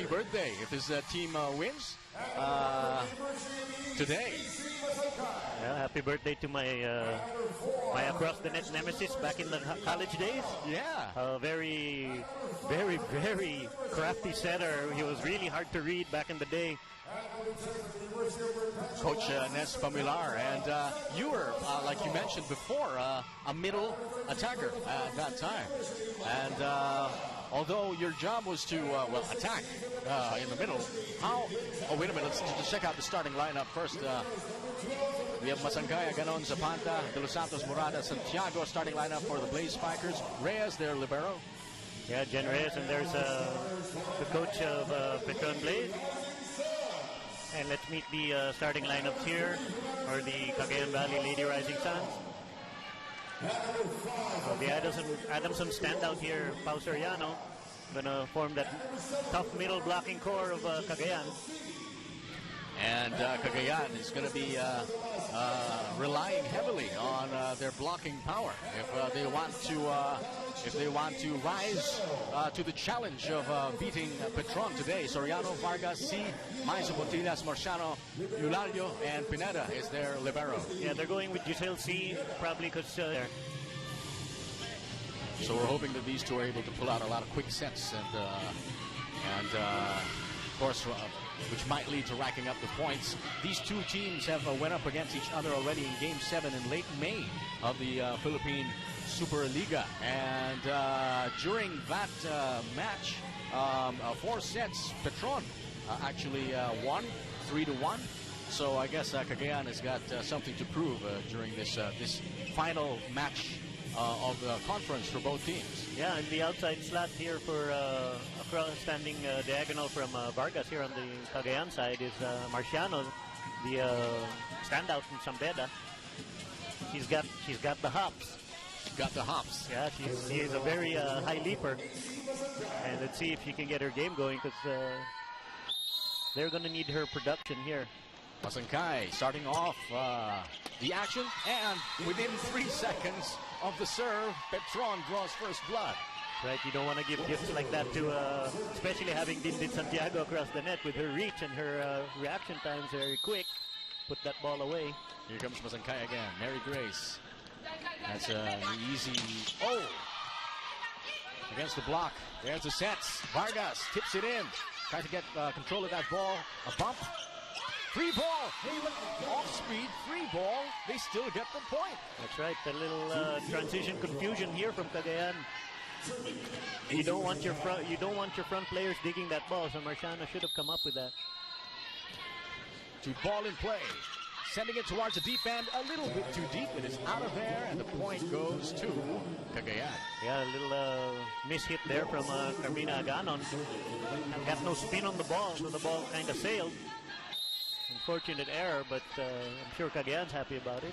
happy birthday if his team wins today. Yeah, happy birthday to my my across the net nemesis back in the college days. Yeah. Very crafty setter. He was really hard to read back in the day. Coach Nes Pamilar, and you were, like you mentioned before, a middle attacker at that time. And although your job was to, attack in the middle, how... Oh, wait a minute, let's check out the starting lineup first. We have Masangkaya, Ganon, Zapanta, De Los Santos, Morada, Santiago, starting lineup for the Blaze Spikers. Reyes, their libero. Yeah, Jen Reyes, and there's the coach of Petron Blaze. And let's meet the starting lineups here for the Cagayan Valley Lady Rising Suns. The Adamson standout here, Pau Soriano, gonna form that tough middle blocking core of Cagayan. And Cagayan is going to be relying heavily on their blocking power if they want to rise to the challenge of beating Petron today. Soriano, Vargas, C, Maizo, Botilas, Marciano, Eulario, and Pineda is their libero. Yeah, they're going with Giselle C, probably because they're... So we're hoping that these two are able to pull out a lot of quick sets and of course, which might lead to racking up the points. These two teams have went up against each other already in Game 7 in late May of the Philippine Superliga. And during that match, 4 sets, Petron actually won 3-1. So I guess Cagayan has got something to prove during this final match of the conference for both teams. Yeah, and the outside slot here for a standing diagonal from Vargas here on the Cagayan side is Marciano, the standout from Sambeda. She's got the hops. She's got the hops. Yeah, she is a very high leaper. And let's see if she can get her game going, because they're going to need her production here. Masangkay starting off the action, and within 3 seconds of the serve, Petron draws first blood. Right, you don't want to give gifts like that to, especially having Dindin Santiago across the net with her reach and her reaction times very quick. Put that ball away. Here comes Masangkay again. Mary Grace. That's an easy... Oh! Against the block. There's the sets. Vargas tips it in. Trying to get control of that ball. A bump. Free ball. Off speed. Free ball. They still get the point. That's right. A little transition confusion here from Cagayan. You don't want your front players digging that ball. So Marciano should have come up with that. To ball in play. Sending it towards the deep end. A little bit too deep. It is out of there, and the point goes to Cagayan. Yeah, a little mishit there from Carmina Aganon. Got no spin on the ball, so the ball kind of sailed. Unfortunate error, but I'm sure Cagayan's happy about it.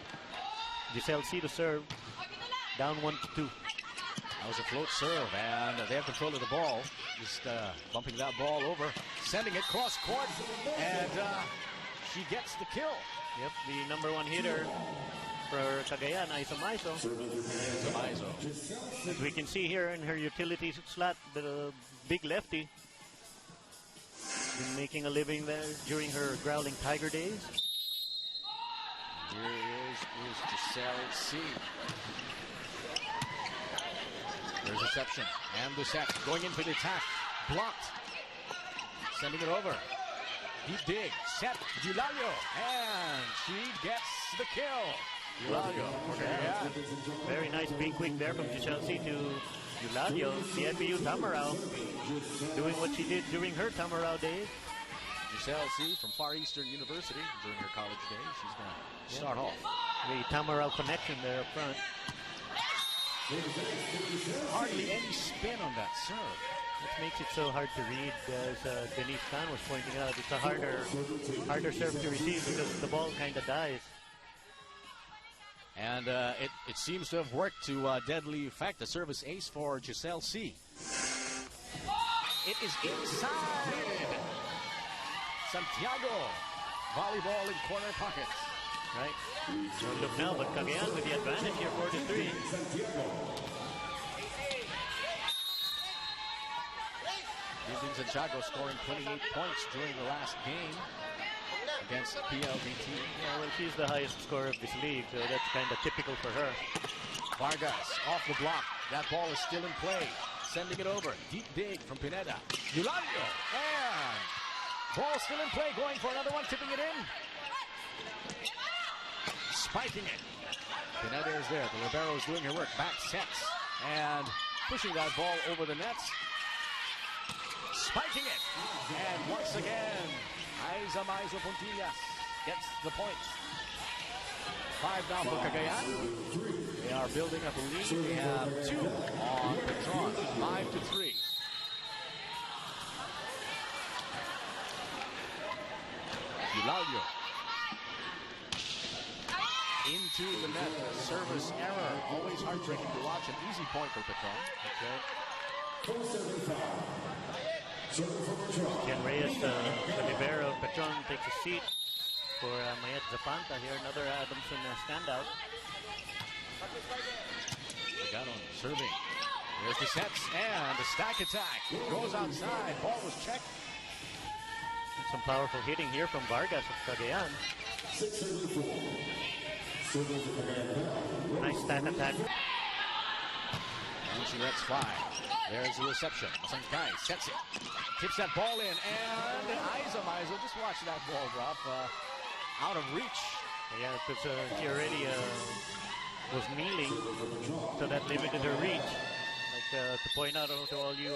Giselle C to serve. Down 1-2. That was a float serve, and they have control of the ball. Just bumping that ball over. Sending it cross court, and she gets the kill. Yep, the #1 hitter for Cagayan, Aiza Maizo. As we can see here in her utility slot, the big lefty. Been making a living there during her Growling Tiger days. Here is Giselle C. There's reception and the set going in for the attack. Blocked. Sending it over. Deep dig. Set. Eulario. And she gets the kill. Eulario. Yeah. Very nice being quick there from Giselle C to Eulario. The NBU Tamarao doing what she did during her Tamarao days. Giselle C from Far Eastern University during her college days. She's going to start off. The Tamarao connection there up front. Hardly any spin on that serve. Which makes it so hard to read, as Denise Khan was pointing out. It's a harder serve to receive because the ball kind of dies. And it seems to have worked to deadly effect. The service ace for Giselle C. It is inside. Santiago. Volleyball in corner pocket. Right. So look now, but Cagayan with the advantage here, 4-3. Using Santiago scoring 28 points during the last game against PLDT. Yeah, well, she's the highest scorer of this league, so that's kind of typical for her. Vargas off the block. That ball is still in play. Sending it over. Deep dig from Pineda. Yulanio. And ball still in play. Going for another one. Tipping it in. Spiking it. Pineda is there. The libero is doing her work. Back sets. And pushing that ball over the nets. Spiking it. And once again, Aiza Maizo Puntillas gets the point. 5 down for Cagayan. They are building up a lead. They have 2 on Petron. 5-3. Eulalio. Into the net. Service error. Always heartbreaking to watch. An easy point for Petron. Jen Reyes, the libero, Petron takes a seat for Mayet Zapanta here. Another Adamson standout. Gano serving. There's the sets and the stack attack. It goes outside. Ball was checked. Some powerful hitting here from Vargas of Cagayan. Nice stack attack. And she lets fly. There's the reception. Sankai sets it. Tips that ball in. And Aiza Maizo, just watch that ball drop. Out of reach. Yeah, because he already was kneeling, so that limited her reach. Like to point out to all you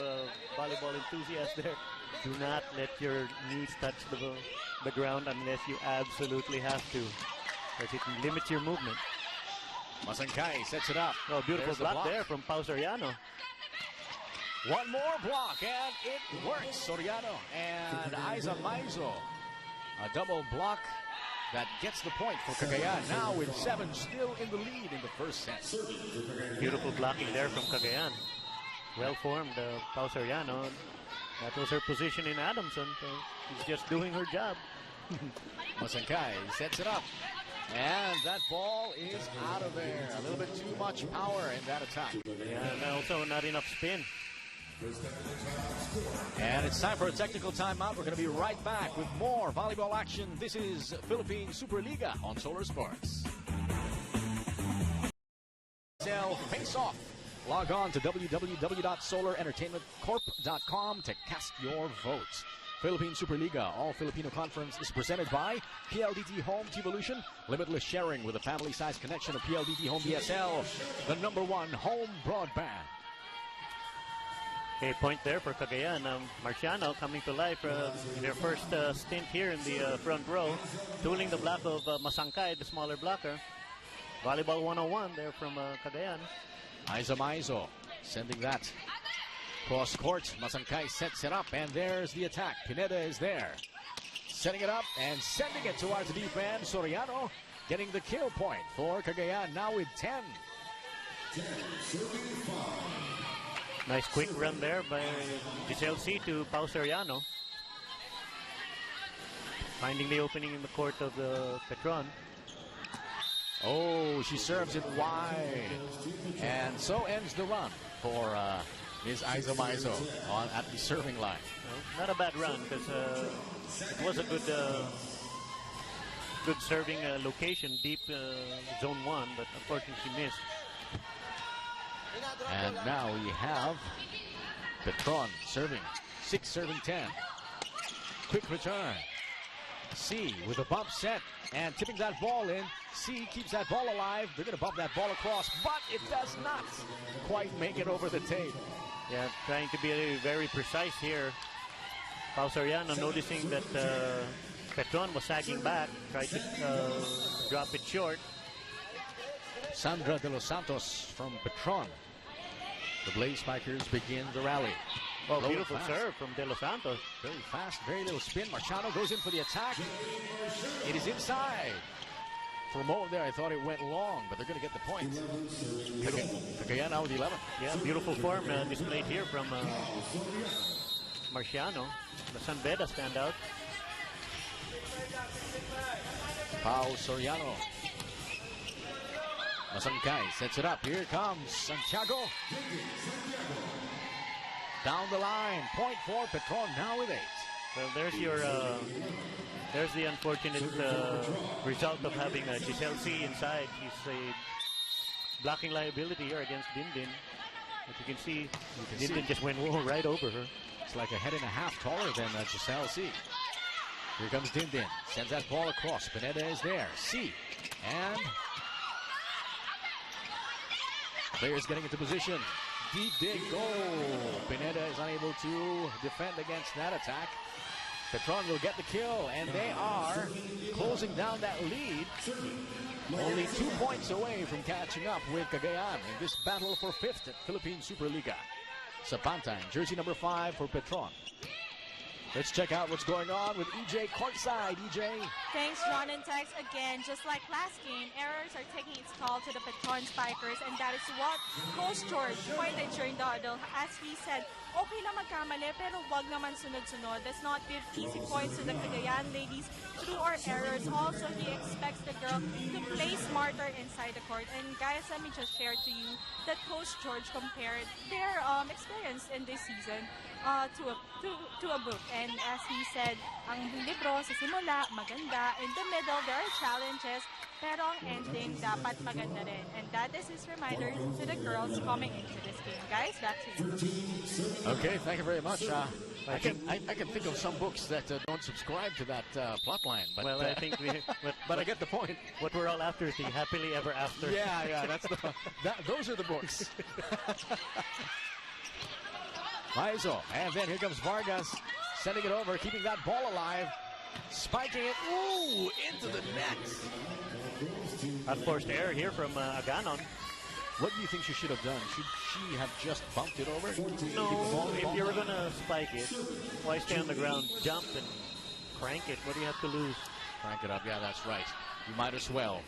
volleyball enthusiasts there, do not let your knees touch the ground unless you absolutely have to, because it limits your movement. Masankai sets it up. Oh, beautiful block there from Pau Soriano. One more block, and it works. Soriano and Aiza Maizo. A double block that gets the point for Cagayan. Now with 7 still in the lead in the first set. Beautiful blocking there from Cagayan. Well formed, Pau Soriano. That was her position in Adamson, so she's just doing her job. Masankai sets it up. And that ball is out of there. A little bit too much power in that attack. Yeah, and also not enough spin. And it's time for a technical timeout. We're going to be right back with more volleyball action. This is Philippine Superliga on Solar Sports. PSL face-off. Log on to www.solarentertainmentcorp.com to cast your votes. Philippine Superliga All Filipino Conference is presented by PLDT Home Evolution. Limitless sharing with a family-sized connection of PLDT Home PSL, the #1 home broadband. A point there for Cagayan. Marciano coming to life in their first stint here in the front row. Tooling the block of Masankai, the smaller blocker. Volleyball 101 there from Cagayan. Aiza Maizo sending that cross court. Masankai sets it up, and there's the attack. Pineda is there. Setting it up and sending it towards the deep end. Soriano getting the kill point for Cagayan, now with 10. Nice quick run there by Giselle C to Pau Soriano. Finding the opening in the court of the Petron. Oh, she serves it wide. And so ends the run for Ms. Aiza Maizo at the serving line. Well, not a bad run, because it was a good serving location, deep zone 1, but unfortunately she missed. And now we have Petron serving 6, serving 10. Quick return. C with a bump set and tipping that ball in. C keeps that ball alive. They're going to bump that ball across, but it does not quite make it over the tape. Yeah, trying to be very precise here. Pau Soriano noticing that Petron was sagging back, tried to drop it short. Sandra de los Santos from Petron. The Blaze Spikers begin the rally. Oh, beautiful serve from De Los Santos. Very fast, very little spin. Marciano goes in for the attack. It is inside. For a moment there, I thought it went long, but they're going to get the point. Cagayan now with 11. Yeah, beautiful form displayed here from Marciano. The San Beda standout. Pau Soriano. Masankai sets it up. Here comes Santiago. down the line. Point for Petron, now with 8. Well, there's the unfortunate result of having Giselle C inside. She's a blocking liability here against Dindin. As you can see, Dindin just went right over her. It's like a head and a half taller than Giselle C. Here comes Dindin. Sends that ball across. Pineda is there. C. And players getting into position. Deep dig goal. Pineda is unable to defend against that attack. Petron will get the kill, and they are closing down that lead. Only 2 points away from catching up with Cagayan in this battle for 5th at Philippine Superliga. Sapantang, jersey number 5 for Petron. Let's check out what's going on with EJ courtside. EJ. Thanks, Ron and Tex. Again, just like last game, errors are taking its toll to the Petron Spikers, and that is what Coach George pointed during the huddle. As he said, okay na magkamali, pero wag naman sunod-sunod. Let's not give easy points to the Cagayan ladies through our errors. Also, he expects the girl to play smarter inside the court. And guys, let me just share to you that Coach George compared their experience in this season to a book. And as he said, ang libro sa simula, maganda. In the middle, there are challenges, pero ang ending dapat maganda rin. And that is his reminder to the girls coming into this game. Guys, back to you. Okay, thank you very much. I can think of some books that don't subscribe to that plot line. But, well, I think but I get the point. What we're all after is the happily ever after. Yeah, those are the books. Maizo, and then here comes Vargas, sending it over, keeping that ball alive, spiking it, ooh, into the net. Unforced error here from Aganon. What do you think she should have done? Should she have just bumped it over? No, if you were going to spike it, why stay on the ground, jump and crank it? What do you have to lose? Crank it up, yeah, that's right. You might as well.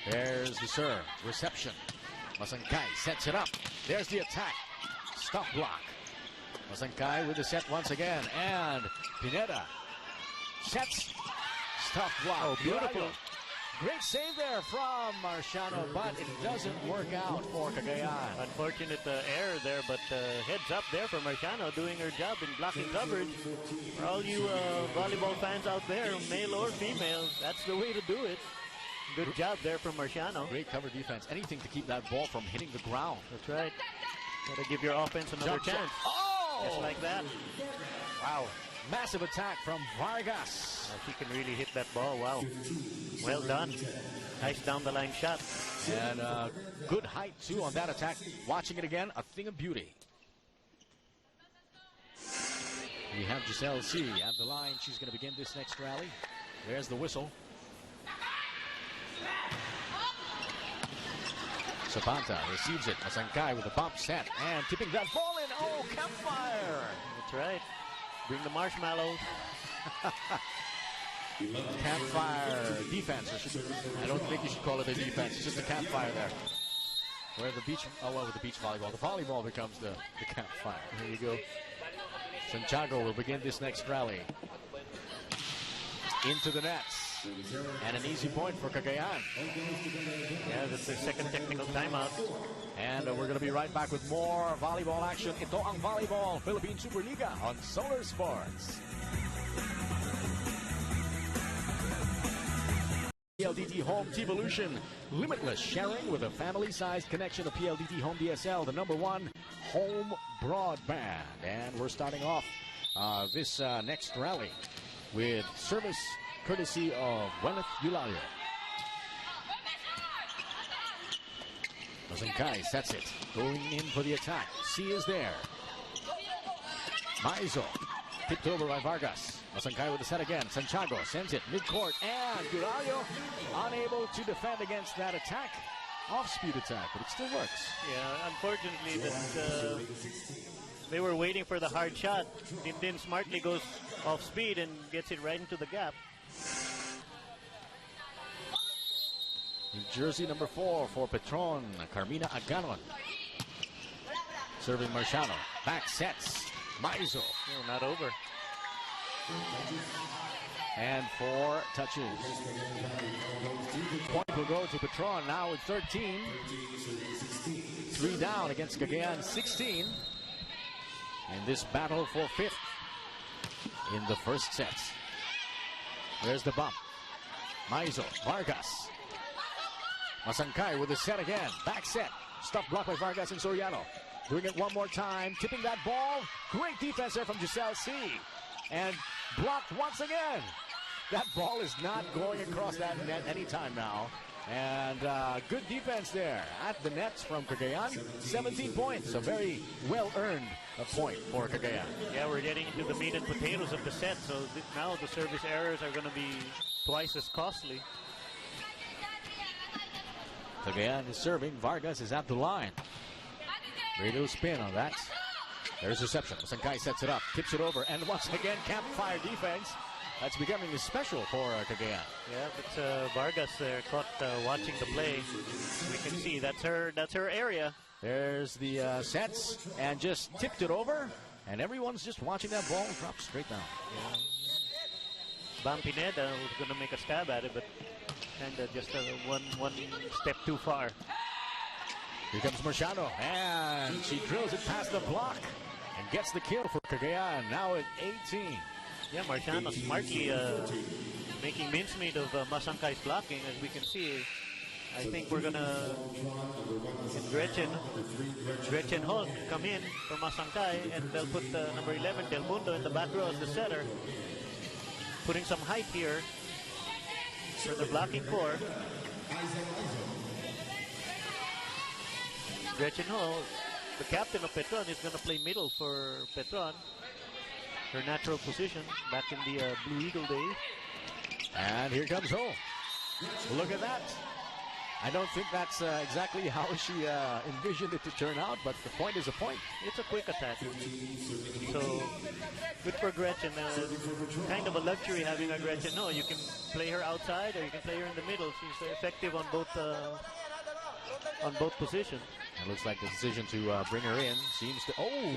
There's the serve, reception. Masangkay sets it up. There's the attack. Stop block. Masangkay with the set once again. And Pineda sets. Stop block. Oh, beautiful. Great save there from Marciano, but it doesn't work out for Cagayan. Unfortunate error there, but heads up there for Marciano, doing her job in blocking coverage. For all you volleyball fans out there, male or female, that's the way to do it. Good job there from Marciano. Great cover defense. Anything to keep that ball from hitting the ground. That's right. Got to give your offense another chance. Oh! Just like that. Wow. Massive attack from Vargas. She can really hit that ball. Wow. Well done. Nice down the line shot. And good height too on that attack. Watching it again, a thing of beauty. We have Giselle C at the line. She's going to begin this next rally. There's the whistle. Zapanta receives it. Masangkay with a bump set and tipping that ball in. Oh, campfire! That's right. Bring the marshmallows. Campfire defense. I don't think you should call it a defense. It's just a campfire there. Where the beach, with the beach volleyball. The volleyball becomes the campfire. Here you go. Santiago will begin this next rally. Into the nets. And an easy point for Cagayan. Yeah, that's their second technical timeout. And we're going to be right back with more volleyball action. Ito ang volleyball Philippine Superliga on Solar Sports. PLDT Home T-Volution. Limitless sharing with a family-sized connection of PLDT Home DSL, the #1 home broadband. And we're starting off this next rally with service courtesy of Wenneth Eulalia. Masangkay sets it, going in for the attack. C is there. Maizo, tipped over by Vargas. Masangkay with the set again. Santiago sends it mid-court, and Eulalia unable to defend against that attack. Off-speed attack, but it still works. Yeah, unfortunately, that they were waiting for the hard shot. Dindin smartly goes off-speed and gets it right into the gap. Jersey number 4 for Petron, Carmina Aganon. Serving Marciano. Back sets. Maizo. No, not over. And 4 touches. Point will go to Petron now with 13. 3 down against Cagayan 16 in this battle for 5th in the first set. There's the bump. Maizo, Vargas. Masangkay with the set again. Back set. Stuff blocked by Vargas and Soriano. Doing it one more time. Tipping that ball. Great defense there from Giselle C. And blocked once again. That ball is not going across that net anytime now. And good defense there at the nets from Cagayan. 17 points. A very well-earned point for Cagayan. Yeah, we're getting into the meat and potatoes of the set. So now the service errors are going to be twice as costly. Cagayan is serving. Vargas is at the line. Radio spin on that. There's reception. Masangkay sets it up, tips it over, and once again, campfire defense. That's becoming special for Cagayan. Yeah, but Vargas there caught watching the play. We can see that's her area. There's the sets, and just tipped it over, and everyone's just watching that ball drop straight down. Yeah. Bam Pineda was going to make a stab at it, but kind of just one step too far. Here comes Marciano, and she drills it past the block and gets the kill for Cagayan, now at 18. Yeah, Marciano smartly making mincemeat of Masangkay's blocking, as we can see. I think we're going to Gretchen Holt come in for Masangkay, and they'll put number 11, Del Mundo, in the back row as the setter. Putting some height here for the blocking core. Gretchen Holt, the captain of Petron, is going to play middle for Petron. Her natural position back in the Blue Eagle days. And here comes Ho. Look at that. I don't think that's exactly how she envisioned it to turn out, but the point is a point. It's a quick attack. So, good for Gretchen. Kind of a luxury having a Gretchen. No, you can play her outside or you can play her in the middle. She's effective on both positions. It looks like the decision to bring her in seems to... Oh!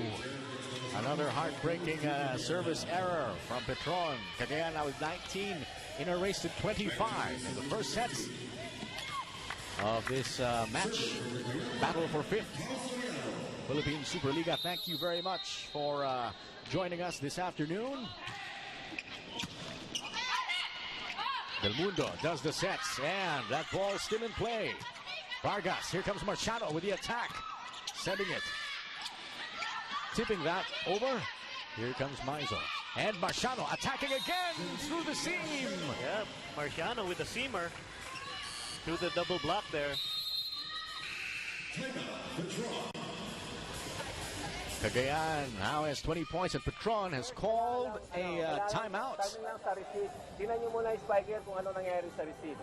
Another heartbreaking service error from Petron. Cagayan now with 19 in a race to 25 in the first set of this match. Battle for 5th. Philippine Superliga, thank you very much for joining us this afternoon. Del Mundo does the sets, and that ball still in play. Vargas, here comes Marciano with the attack. Sending it. Tipping that over. Here comes Maizo. And Marciano attacking again through the seam. Yeah, Marciano with the seamer. Through the double block there. Cagayan now has 20 points, and Petron has called a timeout. Tingnan nyo muna yung spiker kung ano nangyari sa receive.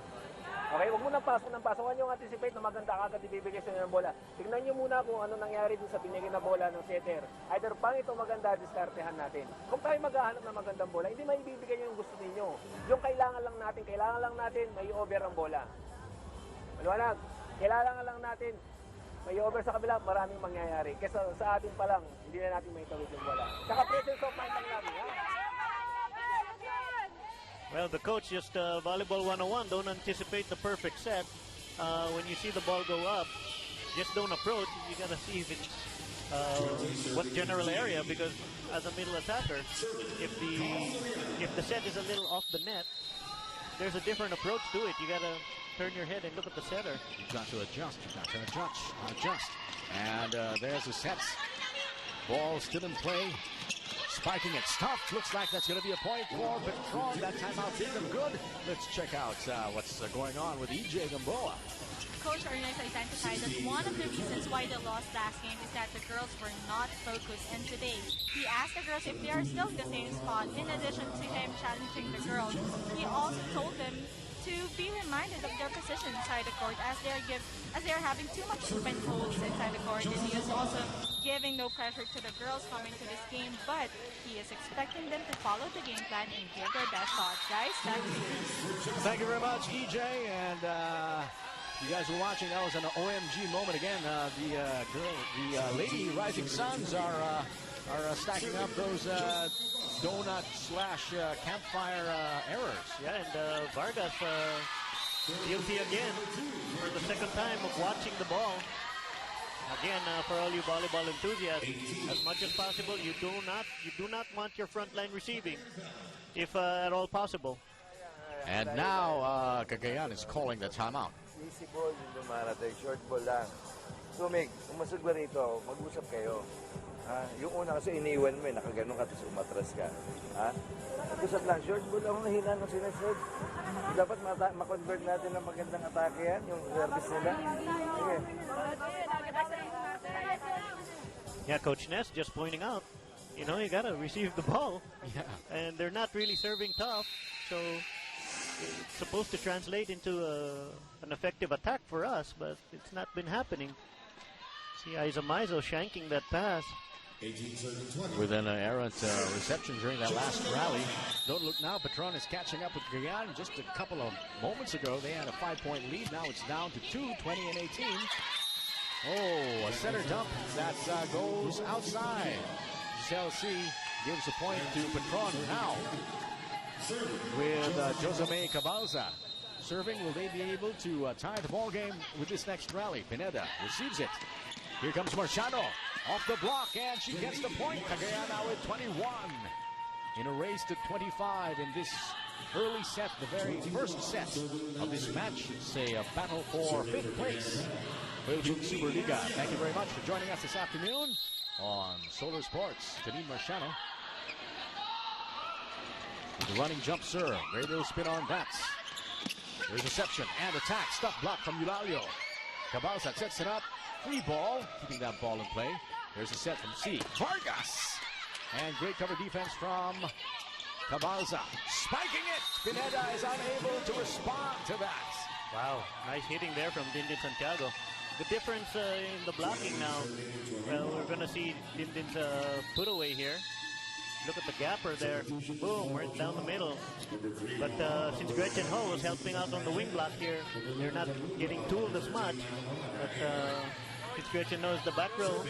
Okay, huwag mo nang pasok ng pasok. Huwag nyo anticipate na maganda agad ibibigay sa inyo ng bola. Tingnan nyo muna kung ano nangyari dun sa binigay na bola ng setter. Either pangit o maganda, diskartehan natin. Kung tayo maghahanap ng magandang bola, hindi maibibigay nyo yung gusto ninyo. Yung kailangan lang natin, may over ang bola. Maliwanag, kailangan lang natin, may over sa kabila, maraming mangyayari. Kesa sa atin pa lang, hindi na natin maitawid yung bola. Saka presence of mind lang namin, ha? Well, the coach just volleyball 101. Don't anticipate the perfect set. When you see the ball go up, just don't approach. You gotta see if it's what general area, because as a middle attacker, if the set is a little off the net, there's a different approach to it. You gotta turn your head and look at the setter. You've got to adjust. You've got to adjust. And there's the sets. Ball still in play. Spiking it, stuffed. Looks like that's going to be a point for Petron. That timeout did them good. Let's check out what's going on with EJ Gamboa. Coach Ernest identified that one of the reasons why they lost last game is that the girls were not focused. And today, he asked the girls if they are still in the same spot. In addition to him challenging the girls, he also told them to be reminded of their position inside the court as they are having too much open holes inside the court. And he is also giving no pressure to the girls coming to this game, but he is expecting them to follow the game plan and give their best shots. Guys, back to you. Thank you very much, EJ. And you guys were watching. That was an OMG moment again. The Lady Rising Suns are stacking up those donut / campfire errors. Yeah, and Vargas guilty again for the second time of watching the ball. Again, for all you volleyball enthusiasts, as much as possible, you do not want your front line receiving, if at all possible. And now Cagayan is calling the timeout. Easy ball yung dumarating, short ball lang. Sumig, umasog ba rito? Mag-usap kayo. Ha? Yung una kasi iniwan mo, nakaganon ka, tapos umatras ka. Ha? Mag-usap lang, short ball lang ang hina ng sinasabi. Dapat ma-convert natin ng magandang atake yan, yung service nila. Sige. Yeah, Coach Ness just pointing out, you know, you gotta receive the ball. Yeah. And they're not really serving tough, so it's supposed to translate into an effective attack for us, but it's not been happening. See Aiza Maizo shanking that pass. With an errant reception during that last rally. Don't look now, Petron is catching up with Cagayan. Just a couple of moments ago, they had a 5-point lead. Now it's down to 2, 20 and 18. Oh, a center dump that goes outside. Chelsea gives a point to Petron now. With Joseme Cabalza serving, will they be able to tie the ball game with this next rally? Pineda receives it. Here comes Marciano off the block, and she gets the point. Cagayan now at 21 in a race to 25 in this early set, the very first set of this match. It's a battle for 5th place. Philippine Superliga. Thank you very much for joining us this afternoon on Solar Sports. Janine Marciano. The running jump serve. Radio spin on that. There's reception and attack. Stuff block from Eulalio. Cabalza sets it up. Free ball. Keeping that ball in play. There's a set from C. Vargas. And great cover defense from Cabalza. Spiking it. Pineda is unable to respond to that. Wow, nice hitting there from Dindin Santiago. The difference in the blocking now, well, we're going to see Dindin's put away here. Look at the gapper there. Boom, right down the middle. But since Gretchen Ho was helping out on the wing block here, they're not getting tooled as much. But since Gretchen knows the back row,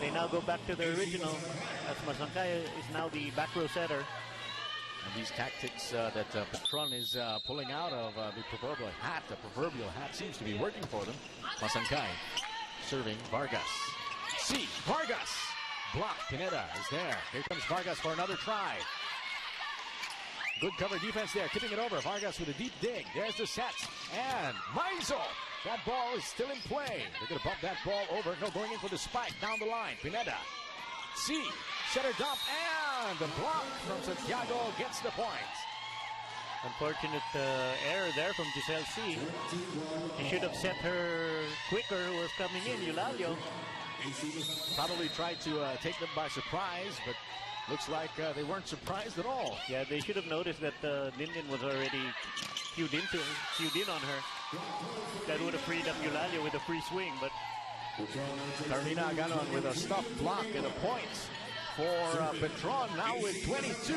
they now go back to their original. As Masankaya is now the back row setter. And these tactics that Petron is pulling out of the proverbial hat seems to be working for them. Masankay serving Vargas. C. Vargas. Block. Pineda is there. Here comes Vargas for another try. Good cover defense there. Tipping it over. Vargas with a deep dig. There's the set. And Maizo. That ball is still in play. They're going to bump that ball over. No, going in for the spike down the line. Pineda. C. Setter dump. And the block from Santiago gets the point. Unfortunate error there from Giselle C. He should have set her quicker who was coming in, Eulalio. Probably tried to take them by surprise, but looks like they weren't surprised at all. Yeah, they should have noticed that Dindin was already cued in on her. That would have freed up Eulalio with a free swing, but Carmina Ganon with a stuffed block and a point for Petron, now with 22.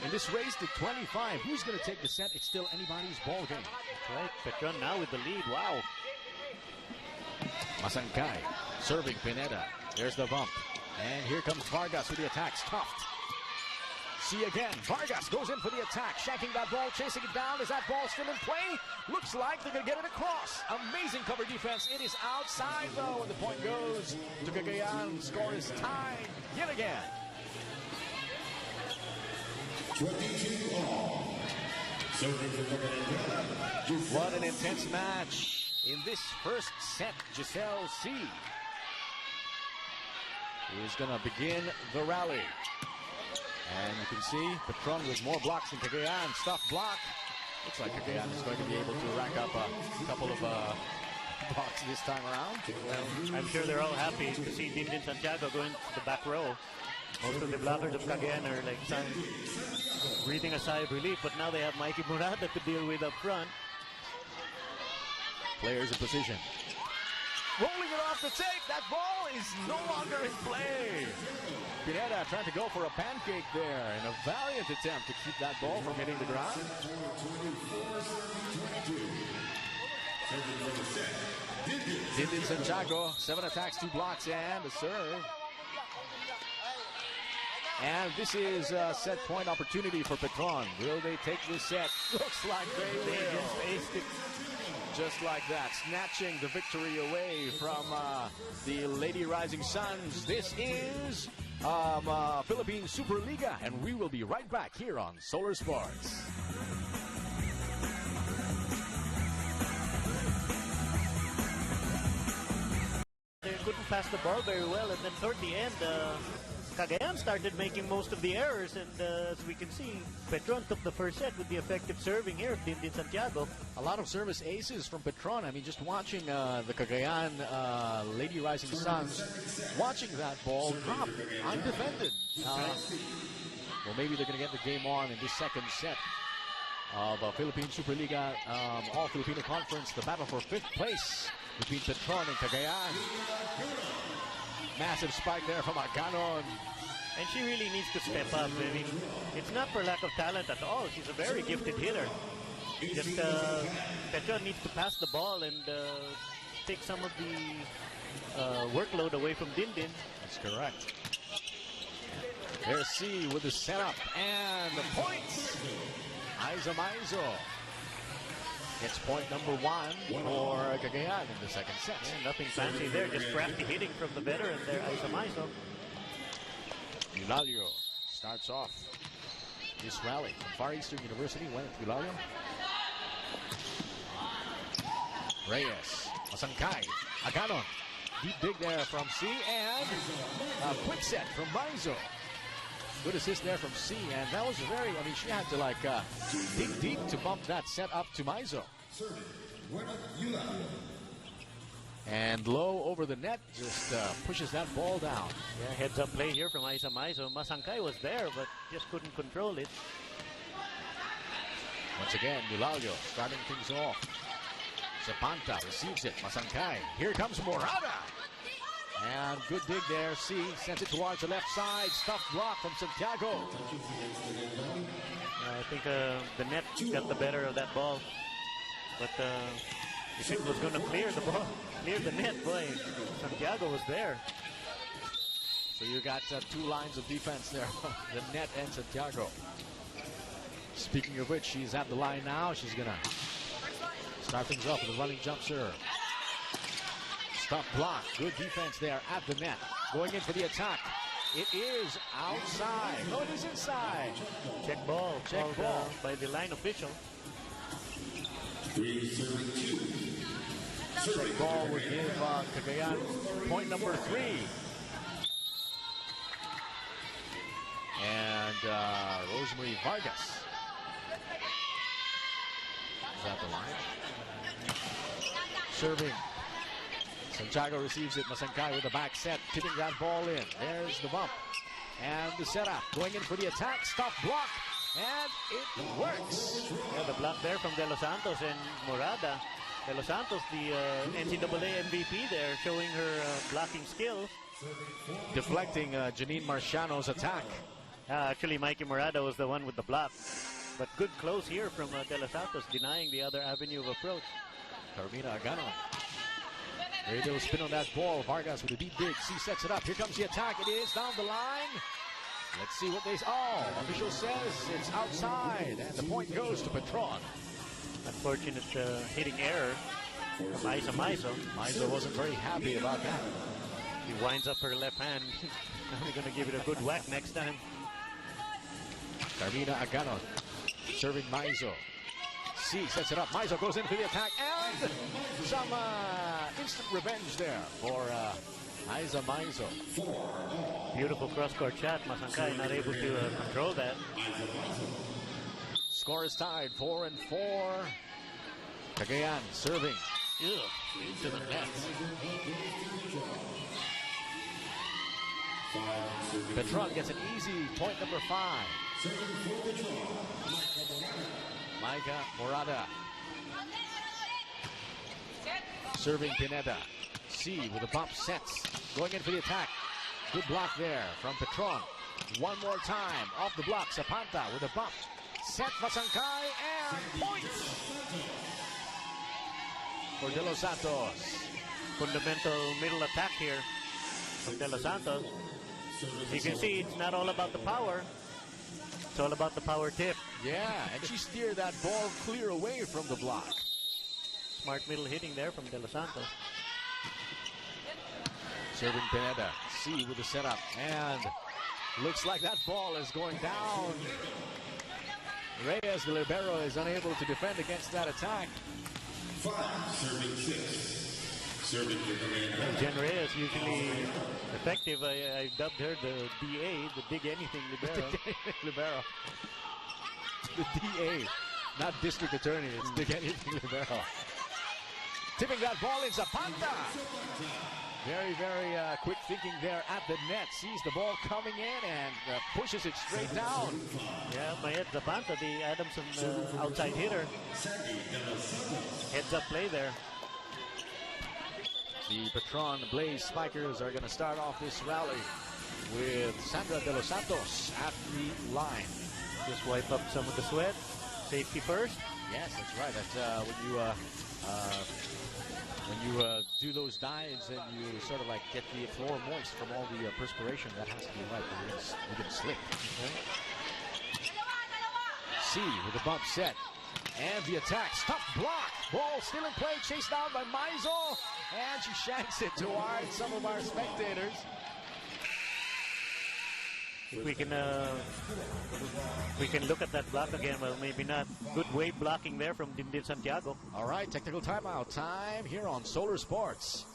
In this race to 25, who's going to take the set? It's still anybody's ball game. That's right, Petron now with the lead. Wow. Masankay serving Pineda. There's the bump. And here comes Vargas with the attack. Stuffed. See again. Vargas goes in for the attack. Shanking that ball, chasing it down. Is that ball still in play? Looks like they're going to get it across. Amazing cover defense. It is outside, though, and the point goes to Cagayan. Score is tied yet again. What an intense match in this first set. Giselle C. is going to begin the rally. And you can see Petron with more blocks than Cagayan. Stuffed block. Looks like Cagayan is going to be able to rack up a couple of blocks this time around. Well, I'm sure they're all happy to see Dindin Santiago going to the back row. Most of the blockers of Cagayan are like breathing a sigh of relief, but now they have Mikey Murata to deal with up front. Players in position. Rolling it off the tape. That ball is no longer in play. Pineda trying to go for a pancake there in a valiant attempt to keep that ball from hitting the ground. Dindin Santiago, 7 attacks, 2 blocks, and a serve. And this is a set point opportunity for Petron. Will they take this set? Looks like they will. Just like that, snatching the victory away from the Lady Rising Suns. This is Philippine Superliga, and we will be right back here on Solar Sports. They couldn't pass the ball very well, and then toward the end, Cagayan started making most of the errors, and as we can see, Petron took the first set with the effective serving here of Dindin Santiago. A lot of service aces from Petron. I mean, just watching the Cagayan Lady Rising Suns, watching that ball drop undefended. Well, maybe they're going to get the game on in this second set of Philippine Superliga All-Filipino Conference, the battle for 5th place between Petron and Cagayan. Massive spike there from Aganon. And she really needs to step up. I mean, it's not for lack of talent at all. She's a very gifted hitter. Just Petron needs to pass the ball and take some of the workload away from Dindin. That's correct. There's C with the setup and the points. Aiza Maizo gets point number 1 for Cagayan in the second set. Yeah, nothing fancy there, just crafty hitting from the veteran there, Aiza Maizo. Eulalio starts off this rally from Far Eastern University. Went Eulalio. Reyes, Masangkay, Aganon. Deep dig there from C, and a quick set from Maizo. Good assist there from C, and that was very, I mean, she had to like dig deep to bump that set up to Maizo. And low over the net, just pushes that ball down. Yeah, heads up play here from Aiza Maizo. Masangkay was there, but just couldn't control it. Once again, Eulalio starting things off. Zapanta receives it, Masangkay. Here comes Morada. And good dig there. C sends it towards the left side. Stuffed block from Santiago. I think the net got the better of that ball. But if it was going to clear the ball, clear the net, boy, Santiago was there. So you got 2 lines of defense there. The net and Santiago. Speaking of which, she's at the line now. She's going to start things off with a running jump serve. Stop block. Good defense there at the net. Going in for the attack. It is outside. No, it is inside. Check ball. Check ball by the line official. Check ball would give Cagayan point number 3. And Rosemary Vargas. Is that the line? Serving. Santiago receives it. Masangkay with the back set, tipping that ball in. There's the bump. And the setup. Going in for the attack. Stop block. And it works. Yeah, the block there from De Los Santos and Morada. De Los Santos, the NCAA MVP there, showing her blocking skills. Deflecting Janine Marciano's attack. Actually, Mikey Morada was the one with the block. But good close here from De Los Santos, denying the other avenue of approach. Carmina Aganon. Very little spin on that ball. Vargas with a deep dig. C sets it up. Here comes the attack. It is down the line. Let's see what they... Oh, official says it's outside. And the point goes to Petron. Unfortunate hitting error from Aiza Maizo. Maizo wasn't very happy about that. He winds up her left hand. Only going to give it a good whack next time. Carmina Aganon serving Maizo. C sets it up. Maizo goes in for the attack, and some instant revenge there for Aiza Maizo. Beautiful cross-court shot. Masangkay not able to control that. Score is tied, 4-4. Cagayan serving. Into the net. Petron gets an easy point number 5. Micah Morada. Serving Pineda. C with a bump sets. Going in for the attack. Good block there from Petron. One more time. Off the block. Zapanta with a bump. Set Masangkay and points for De Los Santos. Fundamental middle attack here from De Los Santos. You can see it's not all about the power. It's all about the power tip. Yeah, and she steered that ball clear away from the block. Smart middle hitting there from De Los Santos. Serving Pineda. C with the setup. And looks like that ball is going down. Reyes, the libero, is unable to defend against that attack. 5, serving 6. Serving the Jen Reyes, usually effective. I dubbed her the DA, the Dig Anything Libero. Libero. The DA, not district attorney. It's Dig Anything Libero. Tipping that ball in Zapata. Very, very quick thinking there at the net. Sees the ball coming in and pushes it straight down. Yeah, Mayet Zapata, the Adamson outside hitter. Heads up play there. The Petron Blaze Spikers are going to start off this rally with Sandra De Los Santos at the line. Just wipe up some of the sweat. Safety first. Yes, that's right. That's when you do those dives and you sort of like get the floor moist from all the perspiration. That has to be right. You're going to slip. Okay. C with the bump set. And the attack. Tough block. Ball still in play. Chased down by Maizo. And she shanks it towards some of our spectators. If we can look at that block again. Well, maybe not. Good wave blocking there from Dindin Santiago. All right, technical timeout time here on Solar Sports.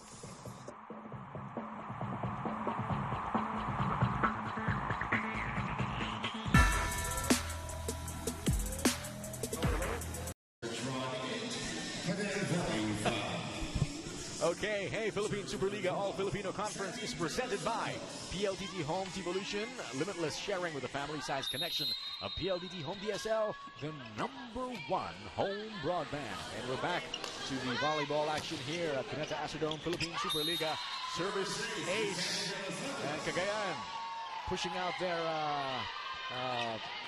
Okay, hey, Philippine Superliga All Filipino Conference is presented by PLDT Home Devolution, limitless sharing with a family-sized connection of PLDT Home DSL, the #1 home broadband. And we're back to the volleyball action here at Cuneta Astrodome Philippine Superliga. Service ace, and Cagayan pushing out their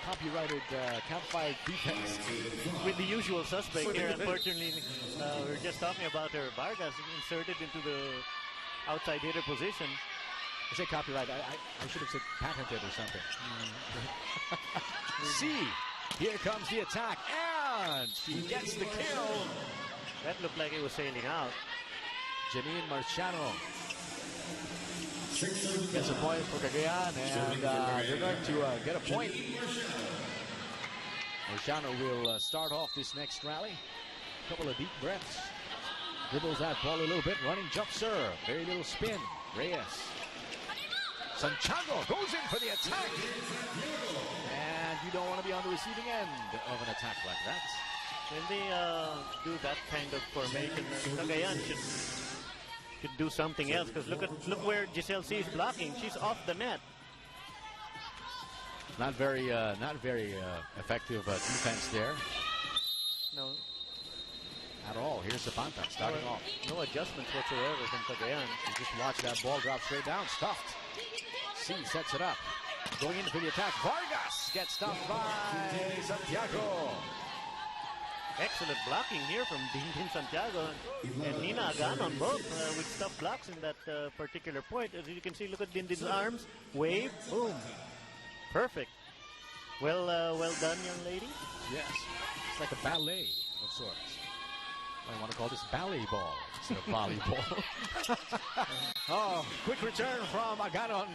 copyrighted campfire defense. With the usual suspect here, unfortunately, we were just talking about her. Vargas inserted into the outside hitter position. I say copyright, I should have said patented or something. C, here comes the attack, and she gets the kill. That looked like it was sailing out. Janine Marciano gets a point for Cagayan, and they're going to get a point. Marciano will start off this next rally. A couple of deep breaths. Dribbles that ball a little bit. Running jump serve. Very little spin. Reyes. Santiago goes in for the attack. And you don't want to be on the receiving end of an attack like that. When they do that kind of formation, Cagayan should do something else, because look where Giselle C is blocking. She's off the net. Not very effective defense there. No. At all. Here's Zapata starting off. No adjustments whatsoever from Cagayan. You just watch that ball drop straight down. Stuffed. C sets it up. Going in for the attack. Vargas gets stuffed by Santiago. Excellent blocking here from Dindin Santiago and Nina Aganon, both with tough blocks in that particular point. As you can see, look at Dindin's arms. Wave. Boom. Perfect. Well done, young lady. Yes. It's like a ballet of sorts. I want to call this ballet ball instead of volleyball. Oh, quick return from Aganon.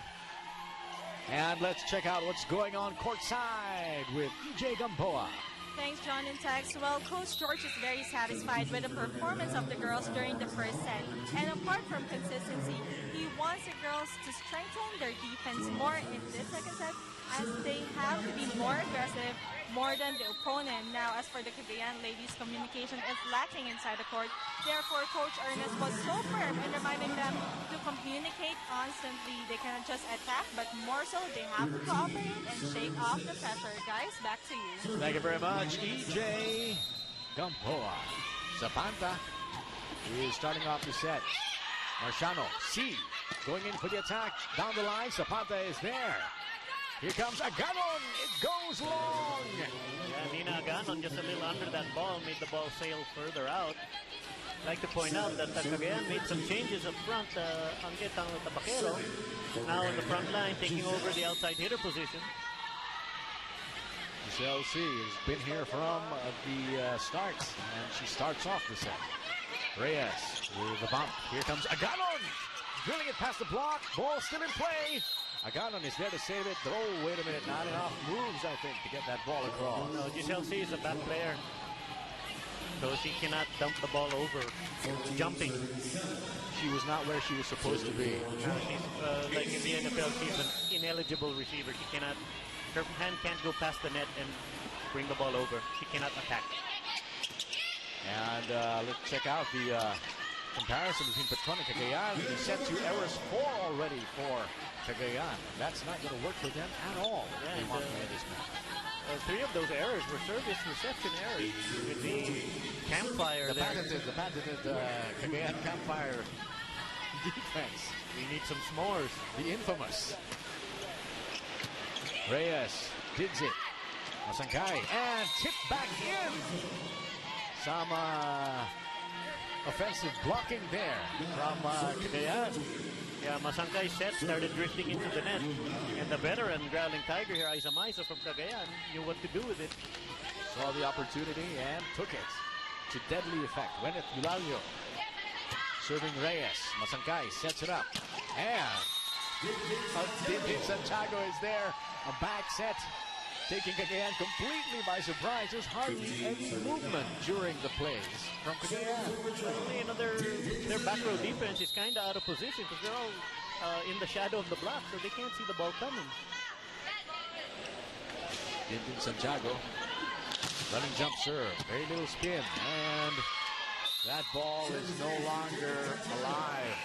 And let's check out what's going on courtside with EJ Gamboa. Thanks, John and Tex. Well, Coach George is very satisfied with the performance of the girls during the first set. And apart from consistency, he wants the girls to strengthen their defense more in this second set, as they have to be more aggressive, more than the opponent. Now, as for the Cagayan ladies, communication is lacking inside the court. Therefore, Coach Ernest was so firm in reminding them to communicate constantly. They cannot just attack, but more so, they have to cooperate and shake off the pressure. Guys, back to you. Thank you very much, EJ Gamboa. Zapata is starting off the set. Marciano, C, going in for the attack. Down the line, Zapata is there. Here comes Aganon. It goes long. Yeah, Nina Aganon just a little under that ball, made the ball sail further out. I'd like to point out that Cagayan made some changes up front. Angget ang Tabaquero now in the front line, taking over the outside hitter position. Giselle C has been here from the start, and she starts off the set. Reyes with the bump. Here comes Aganon, drilling it past the block. Ball still in play. Aganon is there to save it. Oh, wait a minute, not enough moves, I think, to get that ball across. No, Giselle C is a bad player, so she cannot dump the ball over. Jumping. She was not where she was supposed to be. She's like in the NFL, she's an ineligible receiver. She cannot, her hand can't go past the net and bring the ball over. She cannot attack. And let's check out the comparison between Petron and Cagayan. They set 2 errors, 4 already for Cagayan. That's not going to work for them at all. Yeah, They want to win this match. 3 of those errors were service reception errors with the campfire The there. patented Cagayan campfire defense. We need some s'mores. The infamous. Reyes digs it. Masankai and tipped back in. Some offensive blocking there from Cagayan. Yeah, Masankai's set started drifting into the net. And the veteran Growling Tiger here, Isa Maiso from Cagayan, knew what to do with it. Saw the opportunity and took it to deadly effect. Gwyneth Eulalio serving Reyes. Masankai sets it up. And Dintin Santiago is there. A back set, taking Cagayan completely by surprise. There's hardly any movement during the plays from Cagayan. You know, their back row defense is kind of out of position because they're all in the shadow of the block, so they can't see the ball coming. Dintin Santiago, running jump serve, very little spin, and that ball is no longer alive.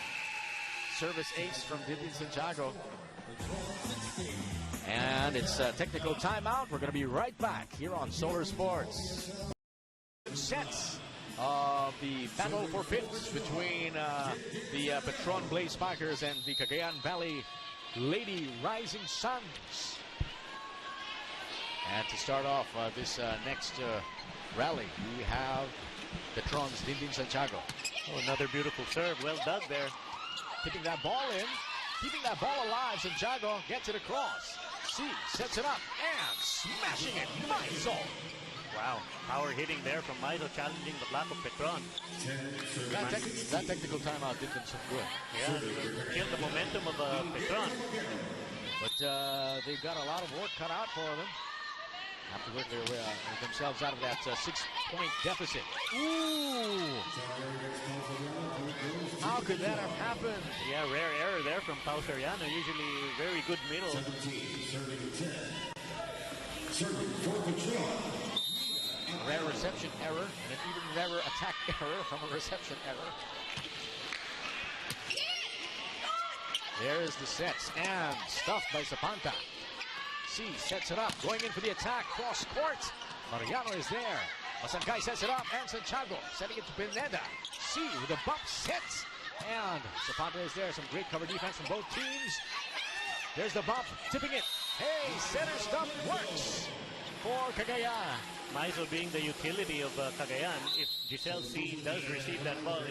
Service ace from Dintin Santiago. And it's a technical timeout. We're going to be right back here on Solar Sports. Sets of the battle for fifths between the Petron Blaze Spikers and the Cagayan Valley Lady Rising Suns. And to start off this next rally, we have Petron's Dintin Santiago. Oh, another beautiful serve. Well dug there. Hitting that ball in, keeping that ball alive. Santiago gets it across. C sets it up and smashing it. Maiso. Wow, power hitting there from Maiso, challenging the block of Petron. That technical timeout did them some good. Yeah, killed the momentum of Petron. But they've got a lot of work cut out for them. Have to work their way themselves out of that 6-point deficit. Ooh! How could that have happened? Yeah, rare error there from Pau Soriano. Usually very good middle. Rare reception error and an even rarer attack error from a reception error. There's the sets and stuffed by Zapanta. C sets it up, going in for the attack, cross court. Mariano is there. Masankai sets it up, and Santiago setting it to Pineda. C with a bump set, and Zapata is there. Some great cover defense from both teams. There's the bump, tipping it. Hey, center stuff works for Cagayan. Maiso being the utility of Cagayan. If Giselle C does receive that ball,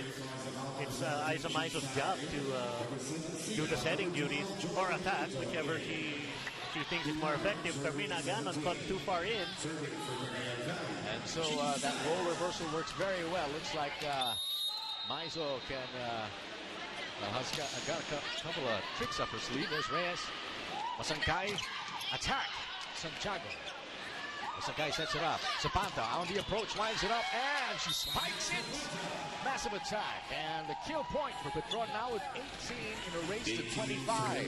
it's Isa Maiso's job to do the setting duties or attack, whichever she thinks is more effective. Carmina Aganon caught too far in. And so that role reversal works very well. Looks like Maiso can has got a couple of tricks up her sleeve. There's Reyes. Masankai attack. Santiago. Masankai sets it up. Zapanta on the approach, lines it up, and she spikes it. Massive attack, and the kill point for Petron now with 18 in a race to 25.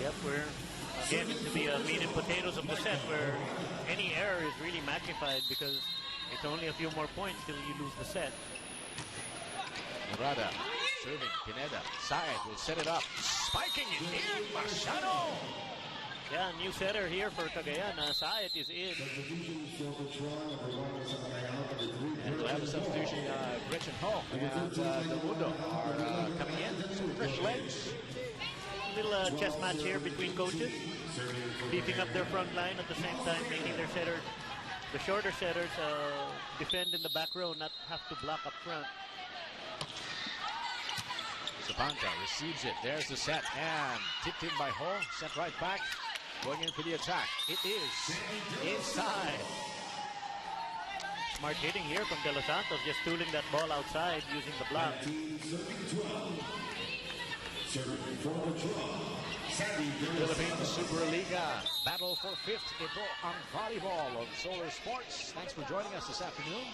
Yep, we're again into the meat and potatoes of the set, where any error is really magnified because it's only a few more points till you lose the set. Murada serving Pineda. Syed will set it up, spiking it in. Machado. Yeah, new setter here for Cagayan. Syed is in. And we'll have a substitution. Gretchen Ho and Demundo are coming in. Some fresh legs. Little chess match here between coaches, beefing up their front line at the same time, making their setters, the shorter setters, defend in the back row, not have to block up front. Zapanta receives it. There's the set and tipped in by Ho. Set right back. Going in for the attack. It is inside. Smart hitting here from De Los Santos, just tooling that ball outside using the block. Philippine Superliga battle for fifth. Ito ang volleyball of Solar Sports. Thanks for joining us this afternoon.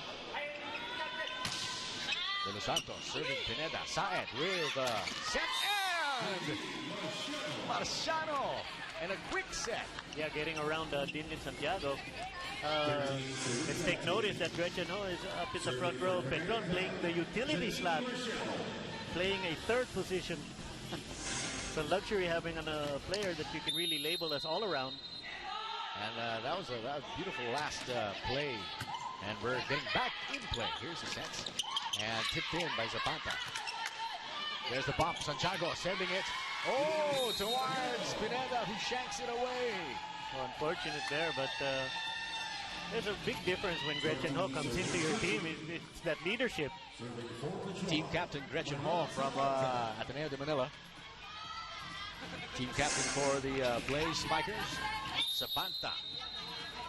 De Los Santos serving Pineda. Saed with a set and Marciano and a quick set. Yeah, getting around Dinlin Santiago. Let's take notice that Gretchen Ho is up in the front row. Petron playing the utility slot, playing a third position. It's a luxury having a player that you can really label as all around. And that was a beautiful last play. And we're getting back in play. Here's the set. And tipped in by Zapanta. There's the bump. Santiago sending it. Oh, towards Pineda, who shanks it away. Well, unfortunate there, but there's a big difference when Gretchen Ho comes into your team. It's that leadership. Team captain Gretchen Ho from Ateneo de Manila. Team captain for the Blaze Spikers. Zapanta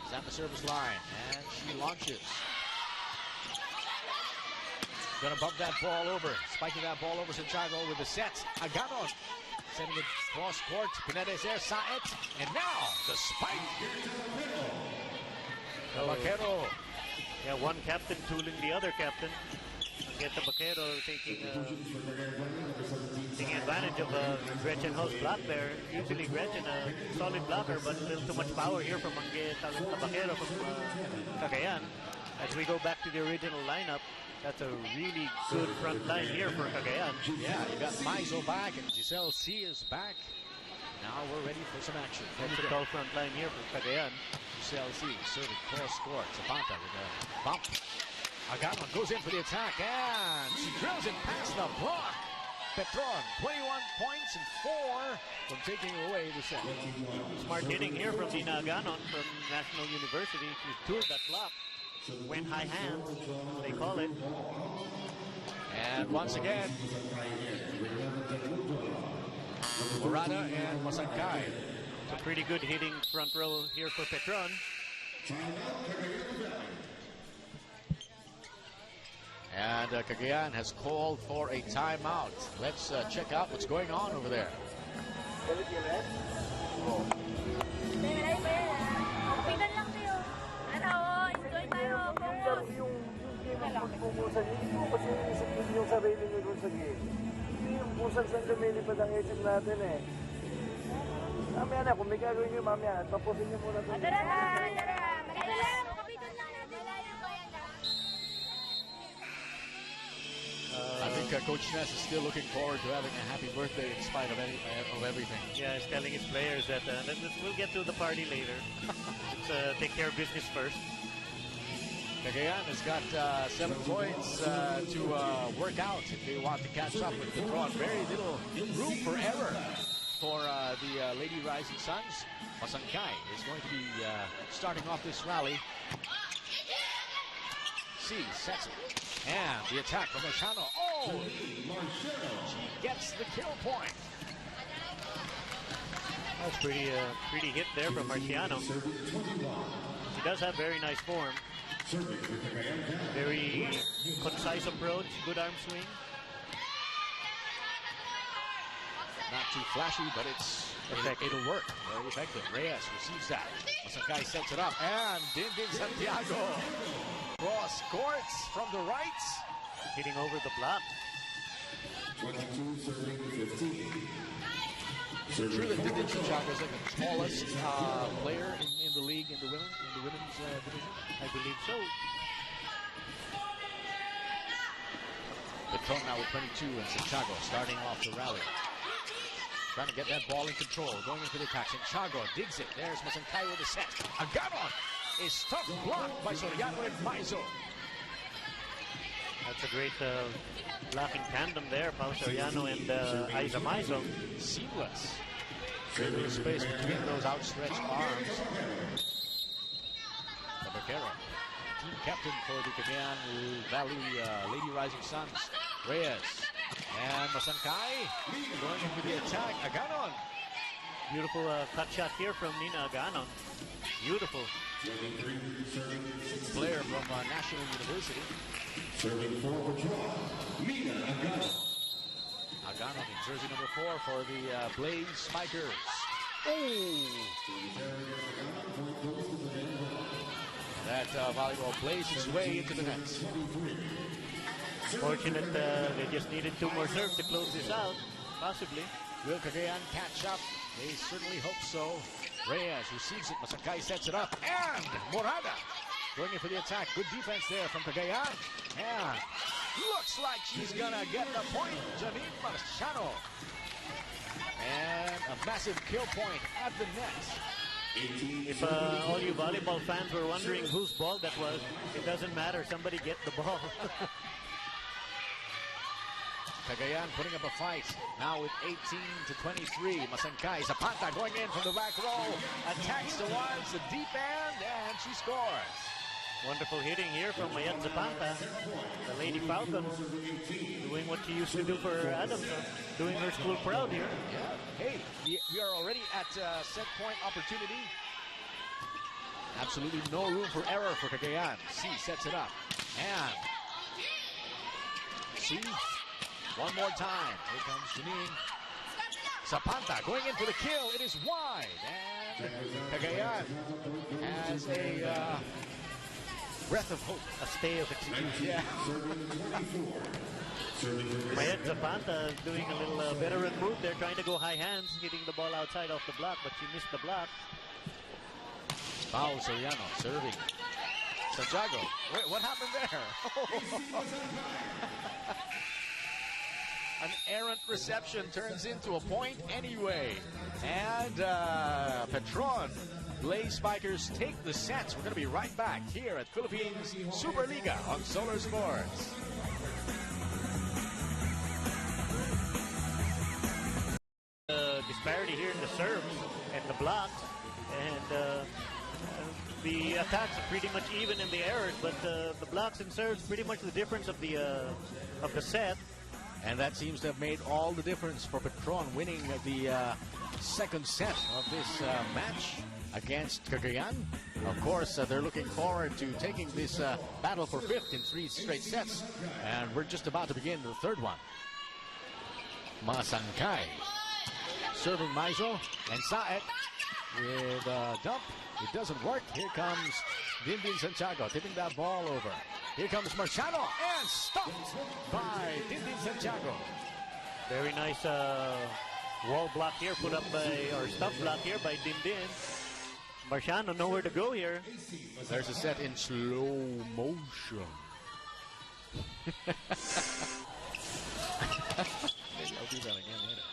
is at the service line, and she launches. Gonna bump that ball over. Spiking that ball over Santiago with the set. Aganon sending it cross court. Pineda is there. Saet. And now the spike. Vaquero. Yeah, one captain tooling the other captain. Get the Vaquero taking advantage of Gretchen Ho's block there. Usually Gretchen a solid blocker, but a little too much power here from the Vaquero from Cagayan. As we go back to the original lineup, that's a really good front line here for Cagayan. Yeah, you got Maizo back and Giselle C is back. Now we're ready for some action. That's a tall front line here for Cagayan. Giselle C serving cross court. Zapanta with a bump. Aganon goes in for the attack and she drills it past the block. Petron, 21 points and 4 from taking away the set. Smart hitting here from Dina Aganon from National University. She toured that block. Went high hands, they call it. And once again, Morada and Masangkay. It's a pretty good hitting front row here for Petron. And Cagayan has called for a timeout. Let's check out what's going on over there. Yung sarili nyo dun sa game. Yung pusang saan lumilipad ang isip natin eh. Mamaya na, kung may gagawin nyo mamaya, tapusin nyo muna dun. I think Coach Ness is still looking forward to having a happy birthday in spite of everything. Yeah, he's telling his players that we'll get to the party later. Let's take care of business first. Cagayan has got 7 points to work out if they want to catch up with Petron. Very little room for error for the Lady Rising Suns. Masangkay is going to be starting off this rally. C sets it. And the attack from Marciano. Oh! She gets the kill point. That's pretty hit there from Marciano. She does have very nice form. Very concise approach, good arm swing. Not too flashy, but it'll work. Very effective. Reyes receives that. Masangkay sets it up. And Dindin Santiago. Cross courts from the right. Hitting over the block. 22-15. True that Dindin Santiago is like the tallest player in the league in the women's division. I believe so. Petron now with 22 and Santiago starting off the rally. Trying to get that ball in control. Going into the attack. Santiago digs it. There's Masangkay with the set. Aganon is tough blocked by Soriano and Maizo. That's a great blocking tandem there, Pao Soriano and Aiza Maizo. Seamless. Very little space between those outstretched arms. Vaquero, team captain for the Cagayan Valley Lady Rising Suns. Reyes And Masangkay going in with the attack. Aganon. Beautiful cut shot here from Nina Aganon. Beautiful. Player from National University. Serving forward draw, Mina Agano. Aganon in jersey number 4 for the Blaze Spikers. That volleyball plays its way into the net. Fortunate they just needed 2 more serves to close this out, possibly. Will Cagayan catch up? They certainly hope so. Reyes receives it. Masangkay sets it up. And Morada going in for the attack. Good defense there from Cagayan. And looks like she's going to get the point. Janine Marciano. And a massive kill point at the net. If all you volleyball fans were wondering whose ball that was, it doesn't matter. Somebody get the ball. Cagayan putting up a fight. Now with 18-23. Masangkay. Zapata going in from the back row. Attacks towards the deep end. And she scores. Wonderful hitting here from Mayat Zapata. The Lady Falcons doing what she used to do for Adamson. Doing her school proud here. Yeah. Hey, we are already at set point opportunity. Absolutely no room for error for Cagayan. C sets it up. And C. One more time. Here comes Janine. Zapata going in for the kill. It is wide. And Cagayan has a breath of hope. A stay of execution. Yeah. Mayat Zapata doing a little veteran move there, trying to go high hands, hitting the ball outside off the block, but she missed the block. Pao Soriano serving. Santiago. Wait, what happened there? An errant reception turns into a point anyway. And Petron, Blaze Spikers take the sets. We're going to be right back here at Philippine Superliga on Solar Sports. Disparity here in the serves and the blocks, and the attacks are pretty much even in the errors, but the blocks and serves pretty much the difference of the set. And that seems to have made all the difference for Petron winning the second set of this match against Cagayan. Of course, they're looking forward to taking this battle for 5th in 3 straight sets. And we're just about to begin the 3rd one. Masangkay serving Maizo and Saet with a dump. It doesn't work. Here comes Dindin Santiago tipping that ball over. Here comes Marciano and stopped by Dindin Santiago. Very nice wall block here put up by, or stump block here by Dindin. Marciano nowhere to go here. There's a set in slow motion. Maybe I'll do that again later.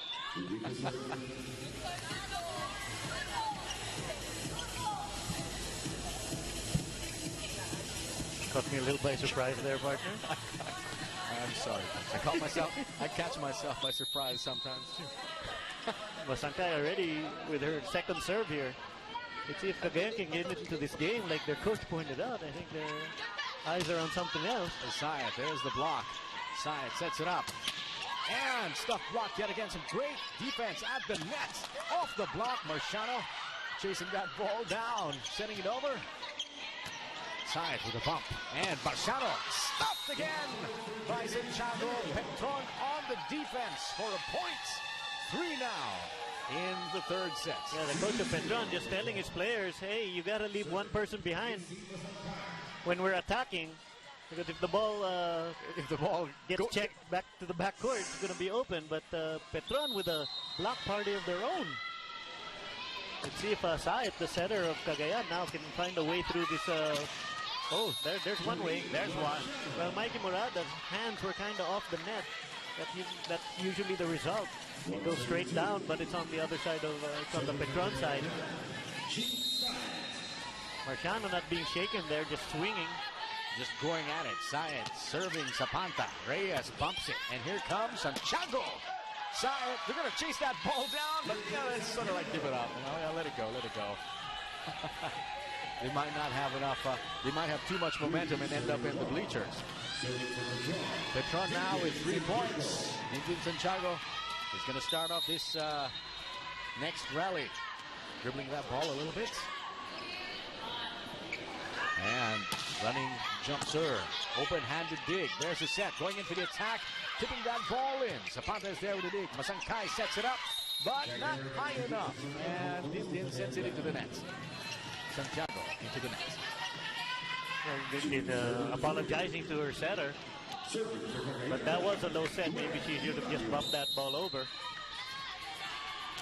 Caught me a little by surprise there, partner. I'm sorry. I catch myself by surprise sometimes too. Masangkay already with her second serve here. Let's see if Cagayan can get into this game like their coach pointed out. I think their eyes are on something else. Sayat, there's the block. Sayat sets it up. And stuffed block yet again. Some great defense at the net. Off the block, Marciano chasing that ball down. Sending it over. Sayat with a bump. And Marciano stopped again by Santiago. Petron on the defense for a point. 3 now in the 3rd set. Yeah, the coach of Petron just telling his players, hey, you got to leave one person behind when we're attacking. Because if the ball gets checked back to the back court, it's going to be open. But Petron with a block party of their own. Let's see if Saet, the setter of Cagayan, now can find a way through this. There's one way. There's one. Well, Mikey Morada's hands were kind of off the net. That's usually the result. It goes straight down, but it's on the other side of, it's on the Petron side. Marciano not being shaken there, just swinging. Just going at it. Sayat serving Zapata. Reyes bumps it. And here comes Santiago. Sayat, they're going to chase that ball down, but it's sort of like give it up. Let it go, let it go. They might not have enough. They might have too much momentum and end up in the bleachers. Petron now with 3 points. Ninjin Santiago is going to start off this next rally. Dribbling that ball a little bit. And running jump serve. Open-handed dig. There's the set. Going in for the attack. Tipping that ball in. Zapata is there with the dig. Masangkay sets it up, but not high enough. And Dindin sends it into the net. Santiago into the net. Well, Dindin apologizing to her setter. But that was a low set. Maybe she should have just bumped that ball over.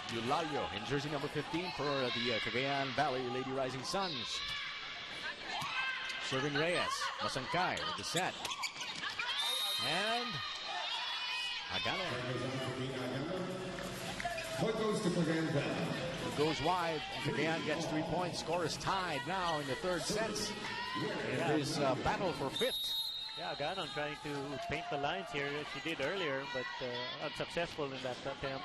Eulalia in jersey number 15 for the Cagayan Valley Lady Rising Suns. Serving Reyes. Masangkay with the set. And Agano. It goes wide. Cagayan gets 3 points. Score is tied now in the third set. In this battle for fifth. Yeah, Ganon trying to paint the lines here as she did earlier, but unsuccessful in that attempt.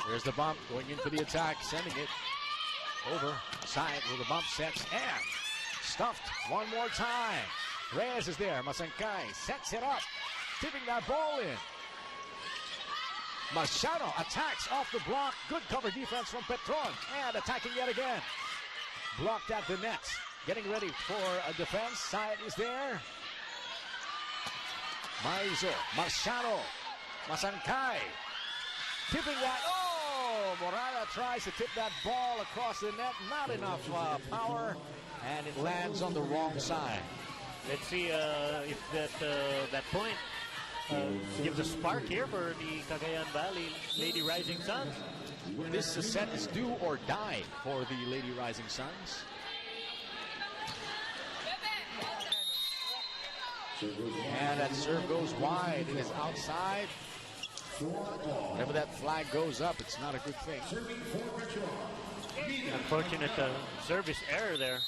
There's the bump, going in for the attack, sending it over. Side with the bump sets and stuffed one more time. Reyes is there. Masangkay sets it up, tipping that ball in. Machado attacks off the block. Good cover defense from Petron. And attacking yet again. Blocked at the net. Getting ready for a defense. Side is there. Maizo. Machado. Masangkay. Tipping that. Oh! Morada tries to tip that ball across the net. Not enough power. And it lands on the wrong side. Let's see if that point gives a spark here for the Cagayan Valley Lady Rising Suns. This set is do or die for the Lady Rising Suns. And that serve goes wide. It is outside. Whenever that flag goes up, it's not a good thing. Unfortunate service error there.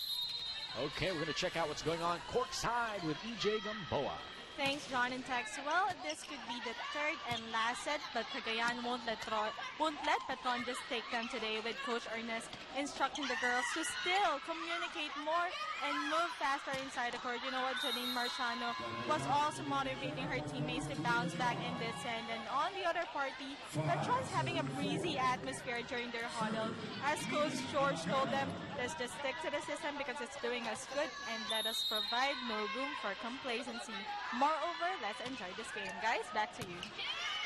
Okay, we're going to check out what's going on courtside with EJ Gamboa. Thanks, John and Tex. Well, this could be the third and last set, but Cagayan won't let Petron just take them today, with Coach Ernest instructing the girls to still communicate more and move faster inside the court. You know what, Janine Marciano was also motivating her teammates to bounce back in this end. And on the other party, Petron's having a breezy atmosphere during their huddle. As Coach George told them, let's just stick to the system because it's doing us good and let us provide no room for complacency. Moreover, let's enjoy this game. Guys, back to you.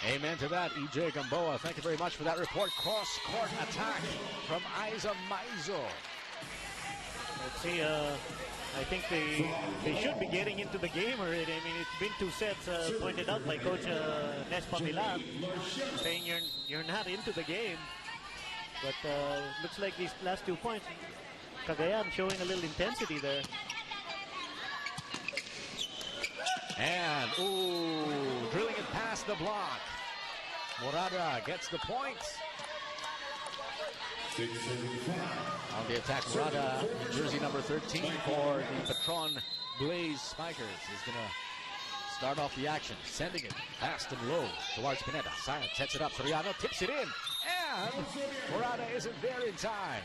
Amen to that, EJ Gamboa. Thank you very much for that report. Cross-court attack from Aiza Maizo. Let's see, I think they should be getting into the game already. I mean, it's been 2 sets pointed out by Coach Nes Papilan, saying you're not into the game. But looks like these last 2 points, Cagayan showing a little intensity there. And, ooh, drilling it past the block. Morada gets the point. On the attack, Morada, jersey number 13 for the Petron Blaze Spikers, is going to start off the action. Sending it fast and low towards Pineda. Silent sets it up. Soriano tips it in. And Morada isn't there in time.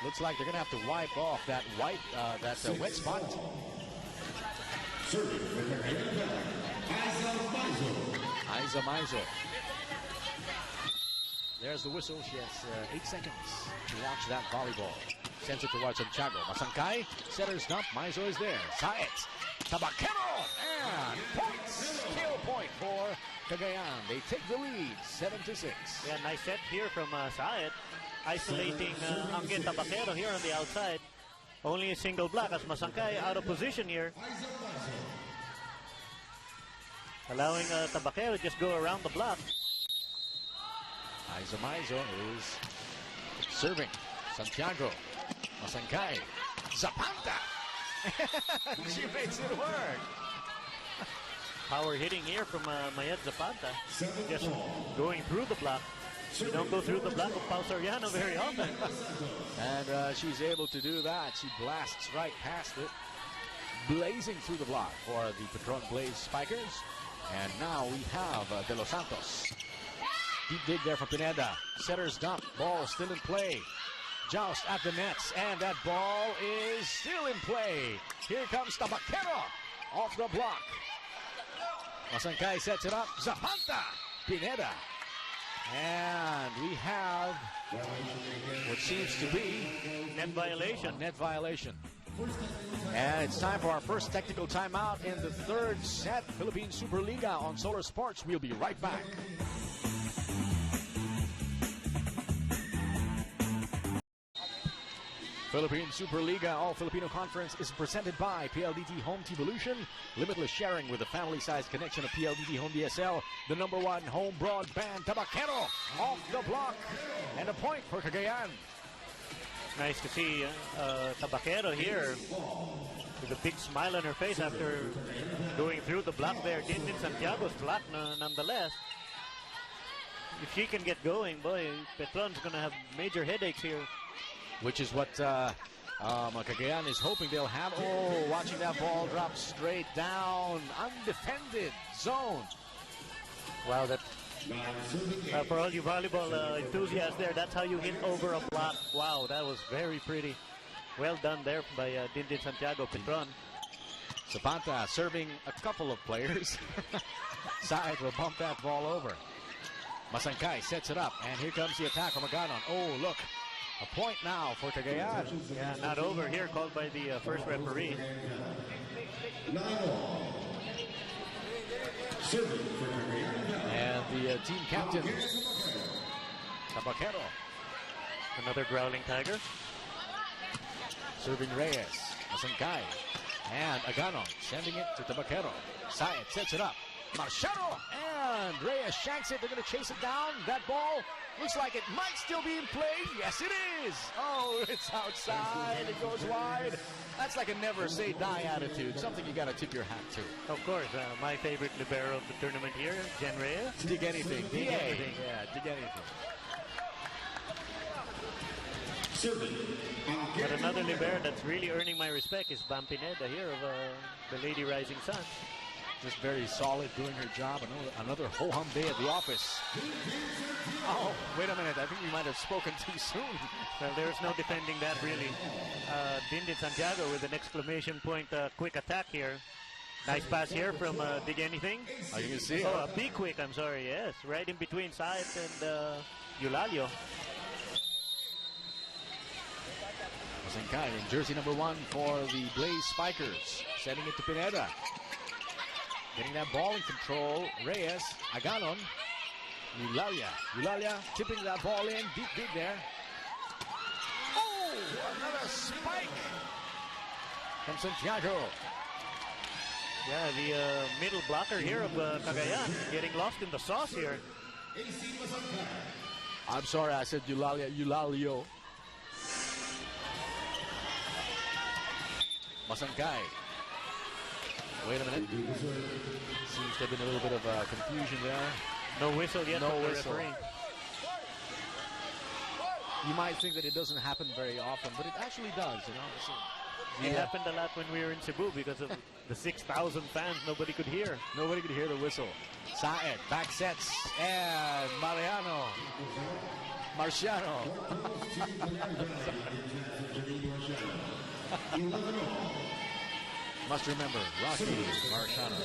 Looks like they're going to have to wipe off that wet spot. Aiza Maizo. There's the whistle. She has 8 seconds to watch that volleyball. Sends it towards Santiago. Masangkay, setter's dump. Maizo is there. Saet. Tabaquero. And points. Kill point for Cagayan. They take the lead, 7-6. Yeah, nice set here from Saet. Isolating Angge Tabaquero here on the outside. Only a single block as Masangkay out of position here. Allowing Tabaquero just go around the block. Aiza Maizo is serving. Santiago. Masangkay. Zapata. She makes it work. Power hitting here from Mayet Zapata. Just going through the block. You don't go through the block of Pau Soriano very often. And she's able to do that. She blasts right past it. Blazing through the block for the Petron Blaze Spikers. And now we have De Los Santos. Deep dig there from Pineda. Setter's dump. Ball still in play. joust at the nets, and that ball is still in play. Here comes Tabaquero off the block. Masankay sets it up. Zapata, Pineda. And we have what seems to be Net violation. a net violation. And it's time for our first technical timeout in the third set. Philippine Superliga on Solar Sports. We'll be right back. Philippine Superliga All Filipino Conference is presented by PLDT Home T-Volution. Limitless sharing with the family-sized connection of PLDT Home DSL. The #1 home broadband. Tabaquero off the block. And a point for Cagayan. Nice to see Tabaquero here with a big smile on her face after going through the block there. Dindin Santiago's block nonetheless. If she can get going, boy, Petron's going to have major headaches here. Which is what Cagayan is hoping they'll have. Oh, watching that ball drop straight down. Undefended zone. Wow, that for all you volleyball enthusiasts there, that's how you hit over a block. Wow, that was very pretty. Well done there by Dindin Santiago Petron. Zapata serving a couple of players. Saed will bump that ball over. Masankay sets it up, and here comes the attack from Aganon. Oh, look. A point now for Cagayan. Yeah, not over here, called by the first referee. And the team captain, Tabaquero. Another growling tiger. Serving Reyes. Masankay. And Aganon sending it to Tabaquero. Saed sets it up. Marciano and Reyes shanks it. They're going to chase it down. That ball looks like it might still be in play. Yes, it is. Oh, it's outside. It goes wide. That's like a never say die attitude. Something you got to tip your hat to. Of course, my favorite libero of the tournament here, Jen Reyes. Dig anything. Dig anything. Yeah, dig anything. But another libero that's really earning my respect is Bam Pineda here of the Lady Rising Sun. Just very solid, doing her job. Another ho-hum day at the office. Oh, wait a minute. I think we might have spoken too soon. Well, there's no defending that, really. Dindin Santiago with an exclamation point quick attack here. Nice pass here from Dig Anything. Oh, you can see it. Oh, Be Quick, I'm sorry, yes. Right in between Saed and Eulalio. Masankay in jersey #1 for the Blaze Spikers. Sending it to Pineda. Getting that ball in control. Reyes, Aganon, Eulalia tipping that ball in. Deep there. Oh, another spike from Santiago. Yeah, the middle blocker here of Cagayan getting lost in the sauce here. I'm sorry, I said Eulalio. Masankay. Wait a minute. Seems to have been a little bit of confusion there. No whistle yet from the whistle. referee. You might think that it doesn't happen very often, but it actually does, you know. It happened a lot when we were in Cebu because of the 6,000 fans. Nobody could hear. Nobody could hear the whistle. Saed back sets, and Marciano. Must remember, Rocky Marciano.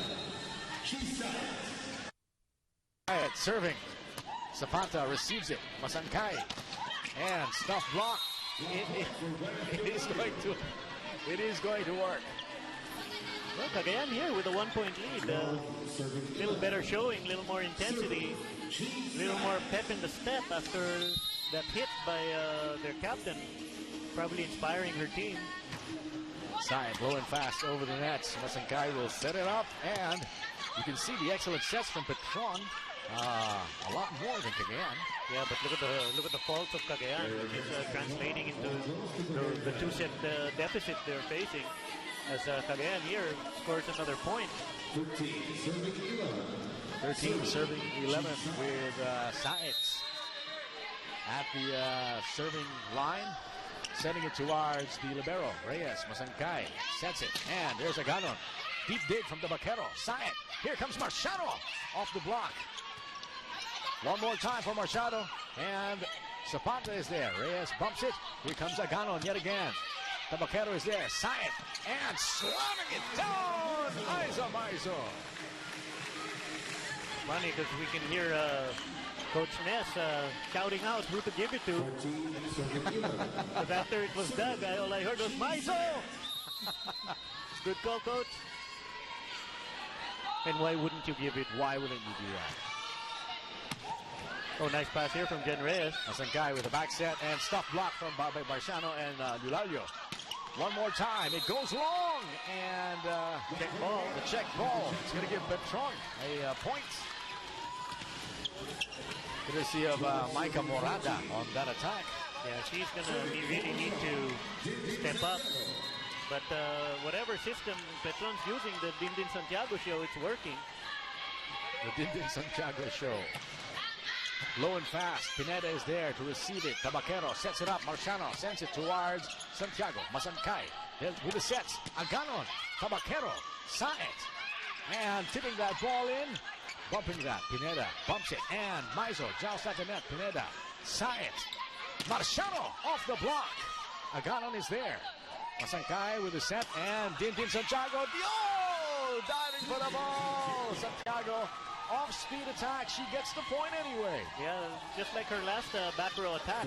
Saed serving. Zapata receives it. Masankay. And stuff block. It is going to work. Well, Cagayan here with a 1-point lead. A little better showing, a little more intensity, a little more pep in the step after that hit by their captain. Probably inspiring her team. Saed blowing fast over the nets. Masankay will set it up, and you can see the excellent sets from Petron. A lot more than Cagayan. Yeah, but look at the faults of Cagayan, which is translating into the 2-set deficit they're facing. As Cagayan here scores another point. 13 serving 11 with Saed at the serving line. Sending it towards the libero. Reyes, Masankay sets it. And there's Aganon. Deep dig from the Tabaquero. Saed. Here comes Marciano off the block. One more time for Marciano. And Zapata is there. Reyes bumps it. Here comes Aganon yet again. Tabaquero is there. Sayed. And slamming it down. Maizo. Funny because we can hear Coach Ness shouting out who to give it to. But after it was Doug, all I heard was Maizo. Good call, Coach. And why wouldn't you give it? Why wouldn't you do that? Oh, nice pass here from Jen Reyes. Masankay with a back set and stuff block from Marciano and Eulalio. One more time. It goes long. And Check ball. the check ball. It's going to give Petron a point. Courtesy of Micah Morada on that attack. Yeah, she's going to really need to step up. But whatever system Petron's using, the Dindin Santiago show, it's working. The Dindin Santiago show. Low and fast. Pineda is there to receive it. Tabaquero sets it up. Marciano sends it towards Santiago. Masankay with the sets. Aganon. Tabaquero. Saet. And tipping that ball in. Bumping that. Pineda bumps it. And Maizo joust at the net. Pineda. Saet. Marciano off the block. Aganon is there. Masankay with the set. And Dindin Santiago. Diving for the ball. Santiago. Off-speed attack. She gets the point anyway. Yeah, just like her last back row attack.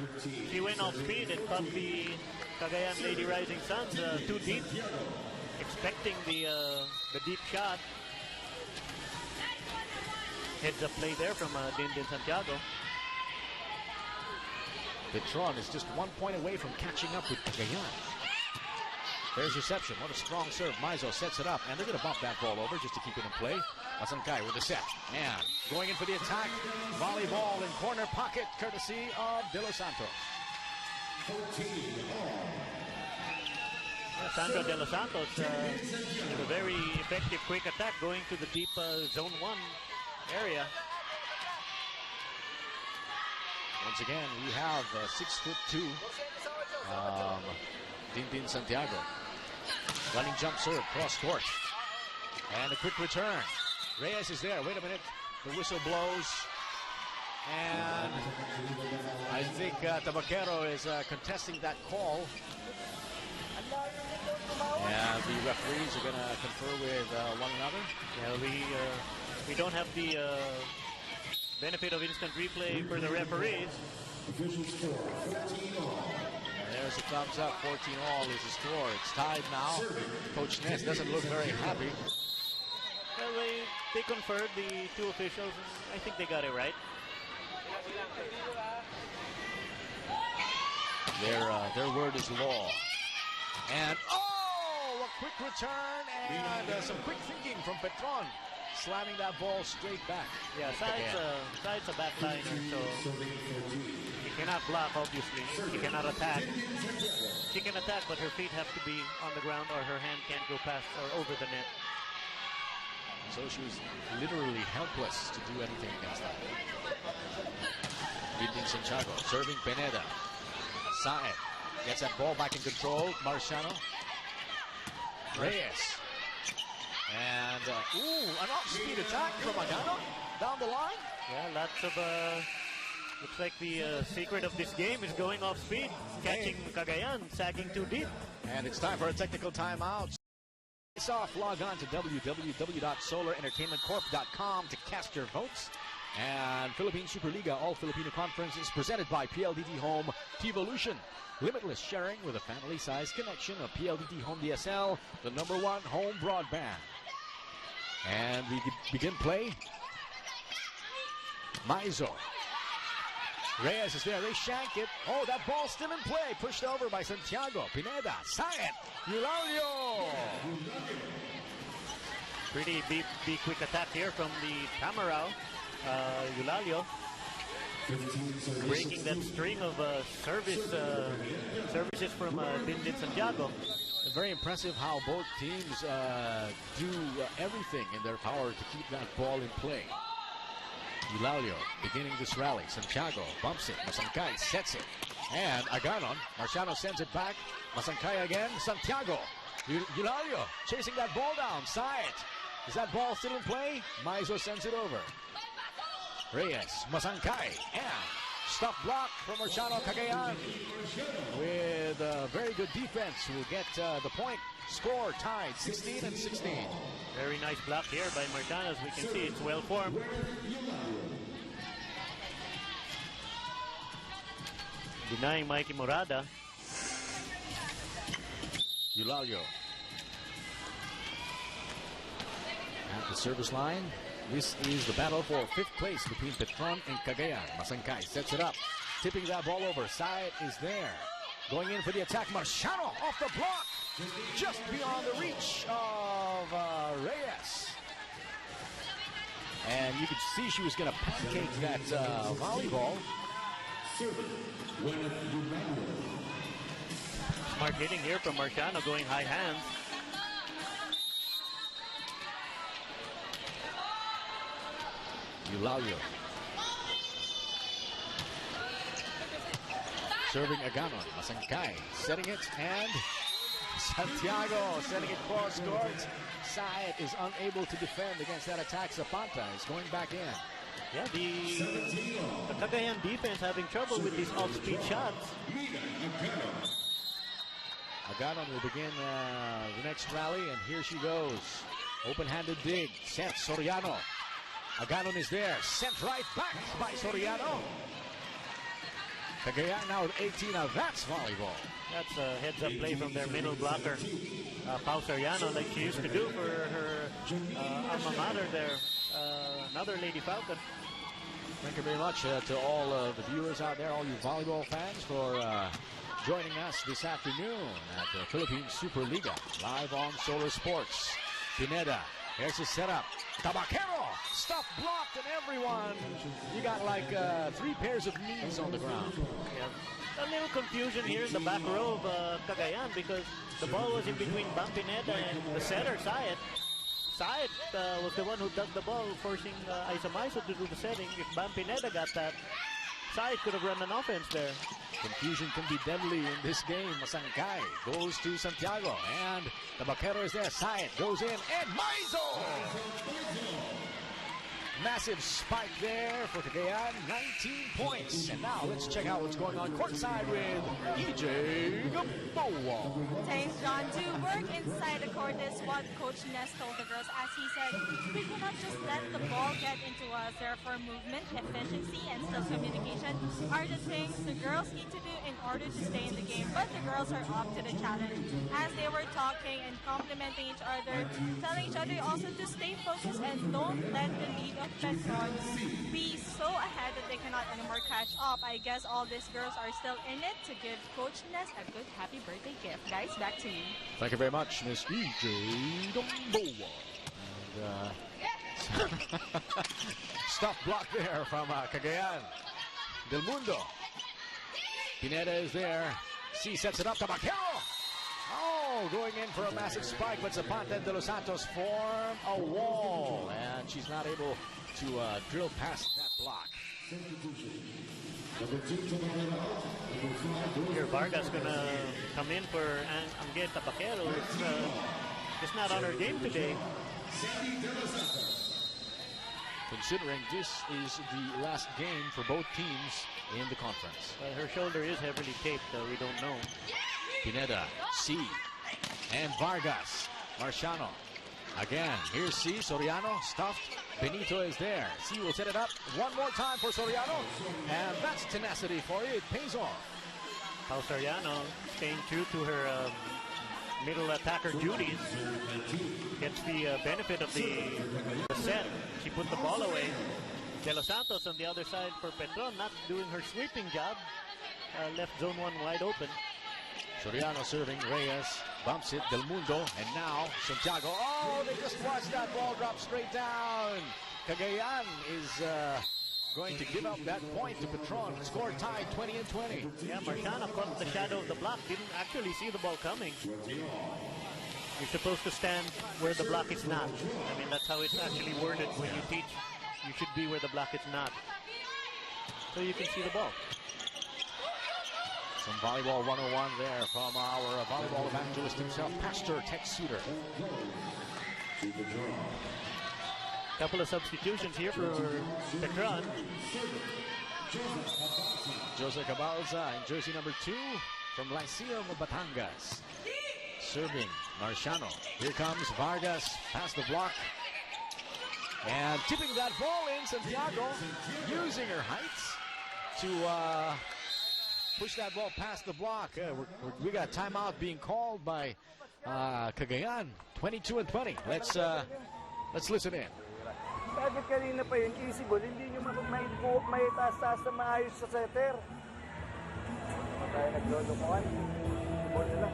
She went off speed and caught the Cagayan Lady Rising Suns too deep, expecting the deep shot. Heads up play there from Dindin Santiago. Petron is just 1 point away from catching up with Cagayan. There's reception. What a strong serve. Maizo sets it up, and they're going to bump that ball over just to keep it in play. Masankay with the set. And going in for the attack. Volleyball in corner pocket, courtesy of De Los Santos. Sandra De Los Santos with a very effective quick attack going to the deep zone 1 area. Once again, we have 6'2" Dindin Santiago. Running jump serve, cross court. And a quick return. Reyes is there. Wait a minute. The whistle blows. And I think Tabaquero is contesting that call. And the referees are going to confer with one another. Yeah, we don't have the benefit of instant replay for the referees. There's a thumbs up. 14-all is the score. It's tied now. Coach Ness doesn't look very happy. Well, they conferred, the two officials, and I think they got it right. Their word is law. And a quick return and some quick thinking from Petron, slamming that ball straight back. Yeah, Side's a backliner, so he cannot block, obviously. He cannot attack. She can attack, but her feet have to be on the ground or her hand can't go past or over the net. So she was literally helpless to do anything against that. Dindin Santiago serving Pineda. Saed gets that ball back in control. Marciano. Reyes. And an off-speed attack from Agano down the line. Yeah, lots of looks like the secret of this game is going off speed, catching Cagayan, sagging too deep. And it's time for a technical timeout. Face off, log on to www.solarentertainmentcorp.com to cast your votes. And Philippine Superliga All Filipino Conference is presented by PLDT Home T-Volution. Limitless sharing with a family-sized connection of PLDT Home DSL, the #1 home broadband. And we begin play. Maizo. Reyes is there. They shank it. Oh, that ball's still in play. Pushed over by Santiago. Pineda. Saet. Eulalio. Pretty big quick attack here from the Tamarao. Eulalio breaking that string of services from Dindin Santiago. Very impressive how both teams do everything in their power to keep that ball in play. Eulalio beginning this rally. Santiago bumps it. Masankay sets it. And Aganon. Marciano sends it back. Masankay again. Santiago. Eulalio chasing that ball down. Saet. Is that ball still in play? Maizo sends it over. Reyes. Masankay. And Stuff block from Marciano Cagayan with very good defense. Will get the point. Score tied 16 and 16. Very nice block here by Marciano. As we can see, it's well formed. Denying Mikey Morada. Eulalio at the service line. This is the battle for 5th place between Petron and Cagayan. Masangkay sets it up, tipping that ball over. Syed is there, going in for the attack. Marciano off the block, just beyond the reach of Reyes. And you could see she was going to pancake that volleyball. Smart hitting here from Marciano, going high hands. Eulalio serving Aganon. Masangkay setting it, and Santiago setting it cross court. Syed is unable to defend against that attack. Zapata is going back in. Yeah, the Cagayan defense having trouble with these off-speed shots. Aganon will begin the next rally, and here she goes. Open-handed dig, sent Soriano. Aganon is there, sent right back by Soriano. Cagayan now with 18. Now that's volleyball. That's a heads-up play from their middle blocker, Pao Soriano, like she used to do for her alma mater there, another Lady Falcon. Thank you very much to all the viewers out there, all you volleyball fans, for joining us this afternoon at the Philippine Superliga, live on Solar Sports. Pineda, here's the setup. Tabaquero, stuff blocked, and everyone, you got like 3 pairs of knees on the ground. Yeah. A little confusion here in the back row of Cagayan, because the ball was in between Bam Pineda and the setter, Syed. Syed was the one who dug the ball, forcing Isomaiso to do the setting. If Bam Pineda got that, Syed could have run an offense there. Confusion can be deadly in this game. Masangkay goes to Santiago, and the Tabaquero is there. Syed goes in, and Maizo! Massive spike there for Cagayan, 19 points. And now let's check out what's going on courtside with EJ Gamboa. Thanks, John. To work inside the court is what Coach Ness told the girls. As he said, we cannot just let the ball get into us. Therefore, movement, efficiency, and still communication are the things the girls need to do in order to stay in the game. But the girls are up to the challenge. As they were talking and complimenting each other, telling each other also to stay focused and don't let the lead of Petron be so ahead that they cannot anymore catch up. I guess all these girls are still in it to give Coach Ness a good happy birthday gift. Guys, back to you. Thank you very much, Miss EJ Gamboa. And, stuff block there from Cagayan. Del Mundo. Pineda is there. C sets it up to Tabaquero. Oh, going in for a massive spike, but Zapata de los Santos form a wall, and she's not able to drill past that block. Here, Vargas gonna come in for Angel Tabaquero. It's just not on her game today. Considering this is the last game for both teams in the conference. Her shoulder is heavily taped, we don't know. Pineda, C, and Vargas. Marciano. Again, here's C, Soriano, stuffed. Benito is there. C will set it up one more time for Soriano. And that's tenacity for you. It pays off. Pao Soriano staying true to her middle attacker duties. Gets the benefit of the set. She put the ball away. De Los Santos on the other side for Petron, not doing her sweeping job. Left zone 1 wide open. Soriano serving, Reyes bumps it, Del Mundo, and now Santiago. Oh, they just watched that ball drop straight down. Cagayan is going to give up that point to Petron. Score tied 20 and 20. Yeah, Marciano caught the shadow of the block, didn't actually see the ball coming. You're supposed to stand where the block is not. I mean, that's how it's actually worded when you teach. You should be where the block is not, so you can see the ball. Some volleyball 101 there from our volleyball evangelist himself, Pastor Tex Suter. Couple of substitutions here for Petron. Jose Cabalza in jersey number 2 from Lyceum of Batangas. Serving Marciano. Here comes Vargas past the block. And tipping that ball in, Santiago using her heights to push that ball past the block. We got a timeout being called by Cagayan. 22-20. Let's listen in. Bakit kanina pa yung easy ball, hindi nyo may taas-taas na maayos sa setter. Tayo naglolokohan. Ball nila.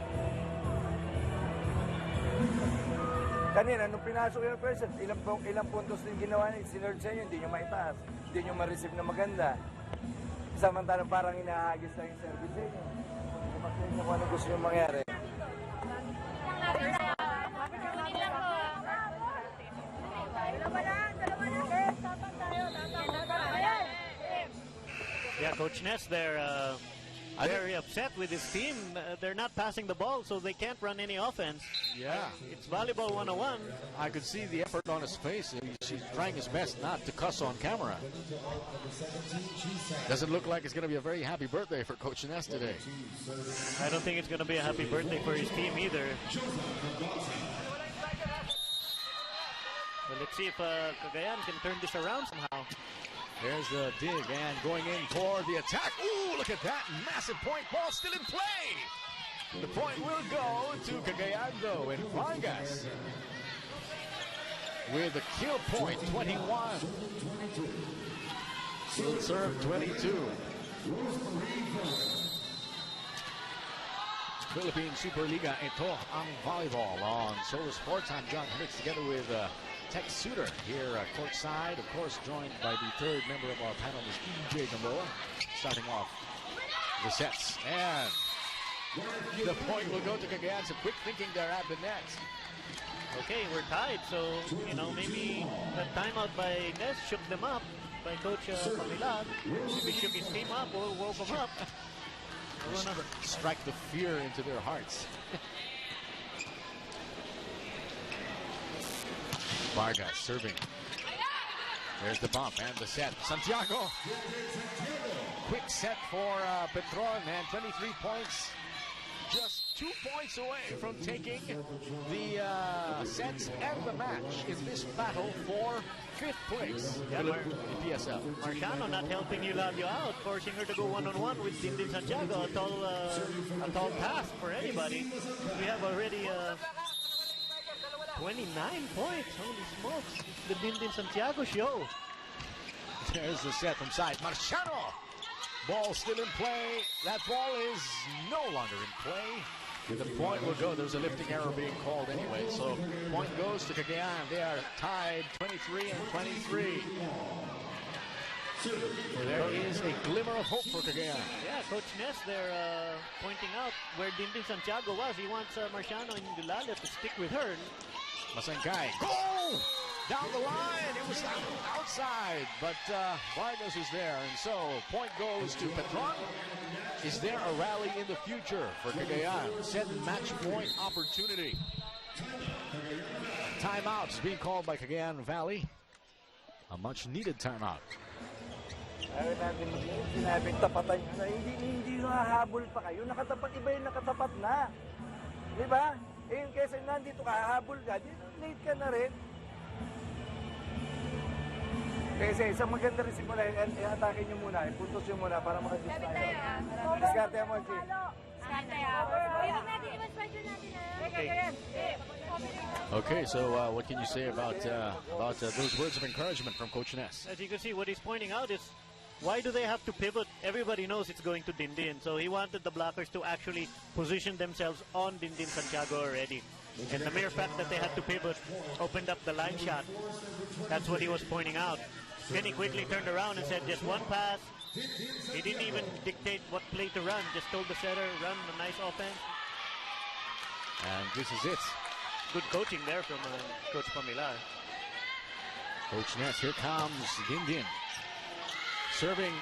Kanina, nung pinasok yung person, ilang puntos din ginawa niya, sinerge sa inyo, hindi nyo maitaas. Hindi nyo ma-receive na maganda. Samantalang parang inahagis na yung service sa inyo. Kumasin nyo kung ano gusto nyo mangyari. Yeah, Coach Ness, they're very upset with his team. They're not passing the ball, so they can't run any offense. Yeah. It's volleyball 101. I could see the effort on his face. He's trying his best not to cuss on camera. Doesn't look like it's going to be a very happy birthday for Coach Ness today. I don't think it's going to be a happy birthday for his team either. Well, let's see if Cagayan can turn this around somehow. There's the dig and going in for the attack. Ooh, look at that massive point. Ball still in play. The point will go to Cagayan though, and Vargas with a kill point, 21. Field serve, 22. Philippine Superliga, ito ang volleyball on Solar Sports. I'm John Hendricks together with Tex Suter here courtside, of course, joined by the third member of our panel, Ms. EJ Gamboa, starting off the sets. And the point will go to Cagayan. So quick thinking there at the net. Okay, we're tied, so, you know, maybe the timeout by Ness shook them up, by Coach Pamilag. Maybe shook his team up or woke them up. Strike the fear into their hearts. Vargas serving. There's the bump and the set. Santiago. Quick set for Petron, and 23 points. Just 2 points away from taking the sets and the match in this battle for 5th place in PSL. Marciano not helping Eulalio out, forcing her to go one-on-one with Dindin Santiago. A tall task for anybody. We have already 29 points. Holy smokes. It's the Dindin Santiago show. There's the set from side. Marciano. Ball still in play. That ball is no longer in play. The point will go. There's a lifting error being called anyway. So point goes to Cagayan. They are tied 23 and 23. There is a glimmer of hope for Cagayan. Yeah, Coach Ness, they're pointing out where Dindin Santiago was. He wants Marciano and Eulalio to stick with her. Masankay. Goal! Down the line. It was outside, but Vargas is there. And so point goes to Petron. Is there a rally in the future for Cagayan? Set match point opportunity. Timeouts being called by Cagayan Valley. A much needed timeout. Ayaw natin sinabing tapatan nyo na hindi hahabol pa kayo. Nakatapat, iba yung nakatapat na. Di ba? Eh, kesa nandito ka, hahabol ka, late ka na rin. Kasi isang maganda rin simula, i-atake nyo muna, i-puntos nyo muna para makajust tayo. Diskarte mo, G. Okay, so what can you say about those words of encouragement from Coach Ness? As you can see, what he's pointing out is, why do they have to pivot? Everybody knows it's going to Dindin. So he wanted the blockers to actually position themselves on Dindin Santiago already. And the mere fact that they had to pivot opened up the line shot. That's what he was pointing out. Then he quickly turned around and said just one pass. He didn't even dictate what play to run. Just told the setter, run a nice offense. And this is it. Good coaching there from Coach Pamilar. Coach Ness, here comes Dindin. Serving.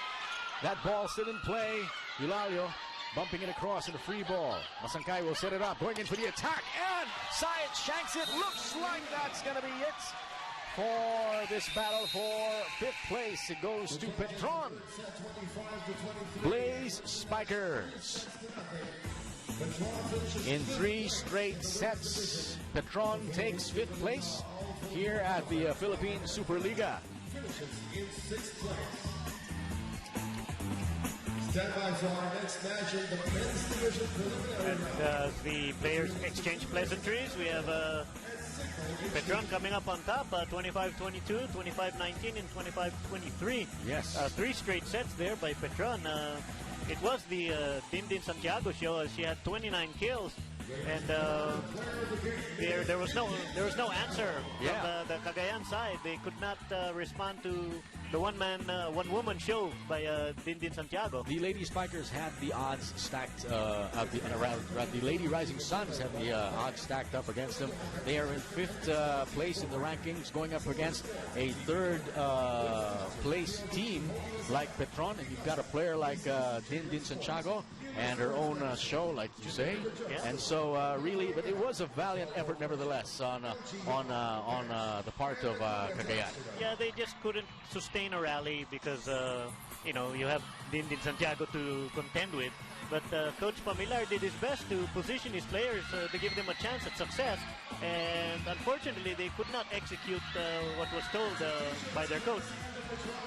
That ball still in play. Eulalio bumping it across in a free ball. Masankay will set it up, going in for the attack. And Syed shanks it. Looks like that's going to be it for this battle for 5th place. It goes to Petron. Blaze Spikers. In 3 straight sets, Petron takes 5th place here at the Philippine Superliga. Stand by for our next match in the men's division preliminary. And the players exchange pleasantries. We have Petron coming up on top, 25-22, 25-19, and 25-23. Yes. 3 straight sets there by Petron. It was the Dindin Santiago show, as she had 29 kills, and there was no answer from the Cagayan side. They could not respond to the one-woman show by Dindin Santiago. The Lady Spikers had the odds stacked around. The Lady Rising Suns have the odds stacked up against them. They are in 5th place in the rankings, going up against a 3rd place team like Petron, and you've got a player like Dindin Santiago and her own show, like you say. Yeah. And so really, but it was a valiant effort nevertheless on the part of Cagayan. Yeah, they just couldn't sustain a rally because you have Dindin Santiago to contend with. But Coach Pamilar did his best to position his players to give them a chance at success, and unfortunately they could not execute what was told by their coach.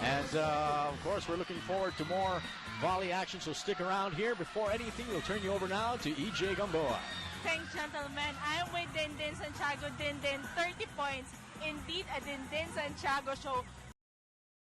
And of course, we're looking forward to more volley action, so stick around here. Before anything, we'll turn you over now to EJ Gamboa. Thanks, gentlemen. I'm with Dindin Santiago. Dindin, 30 points. Indeed, a Dindin Santiago show.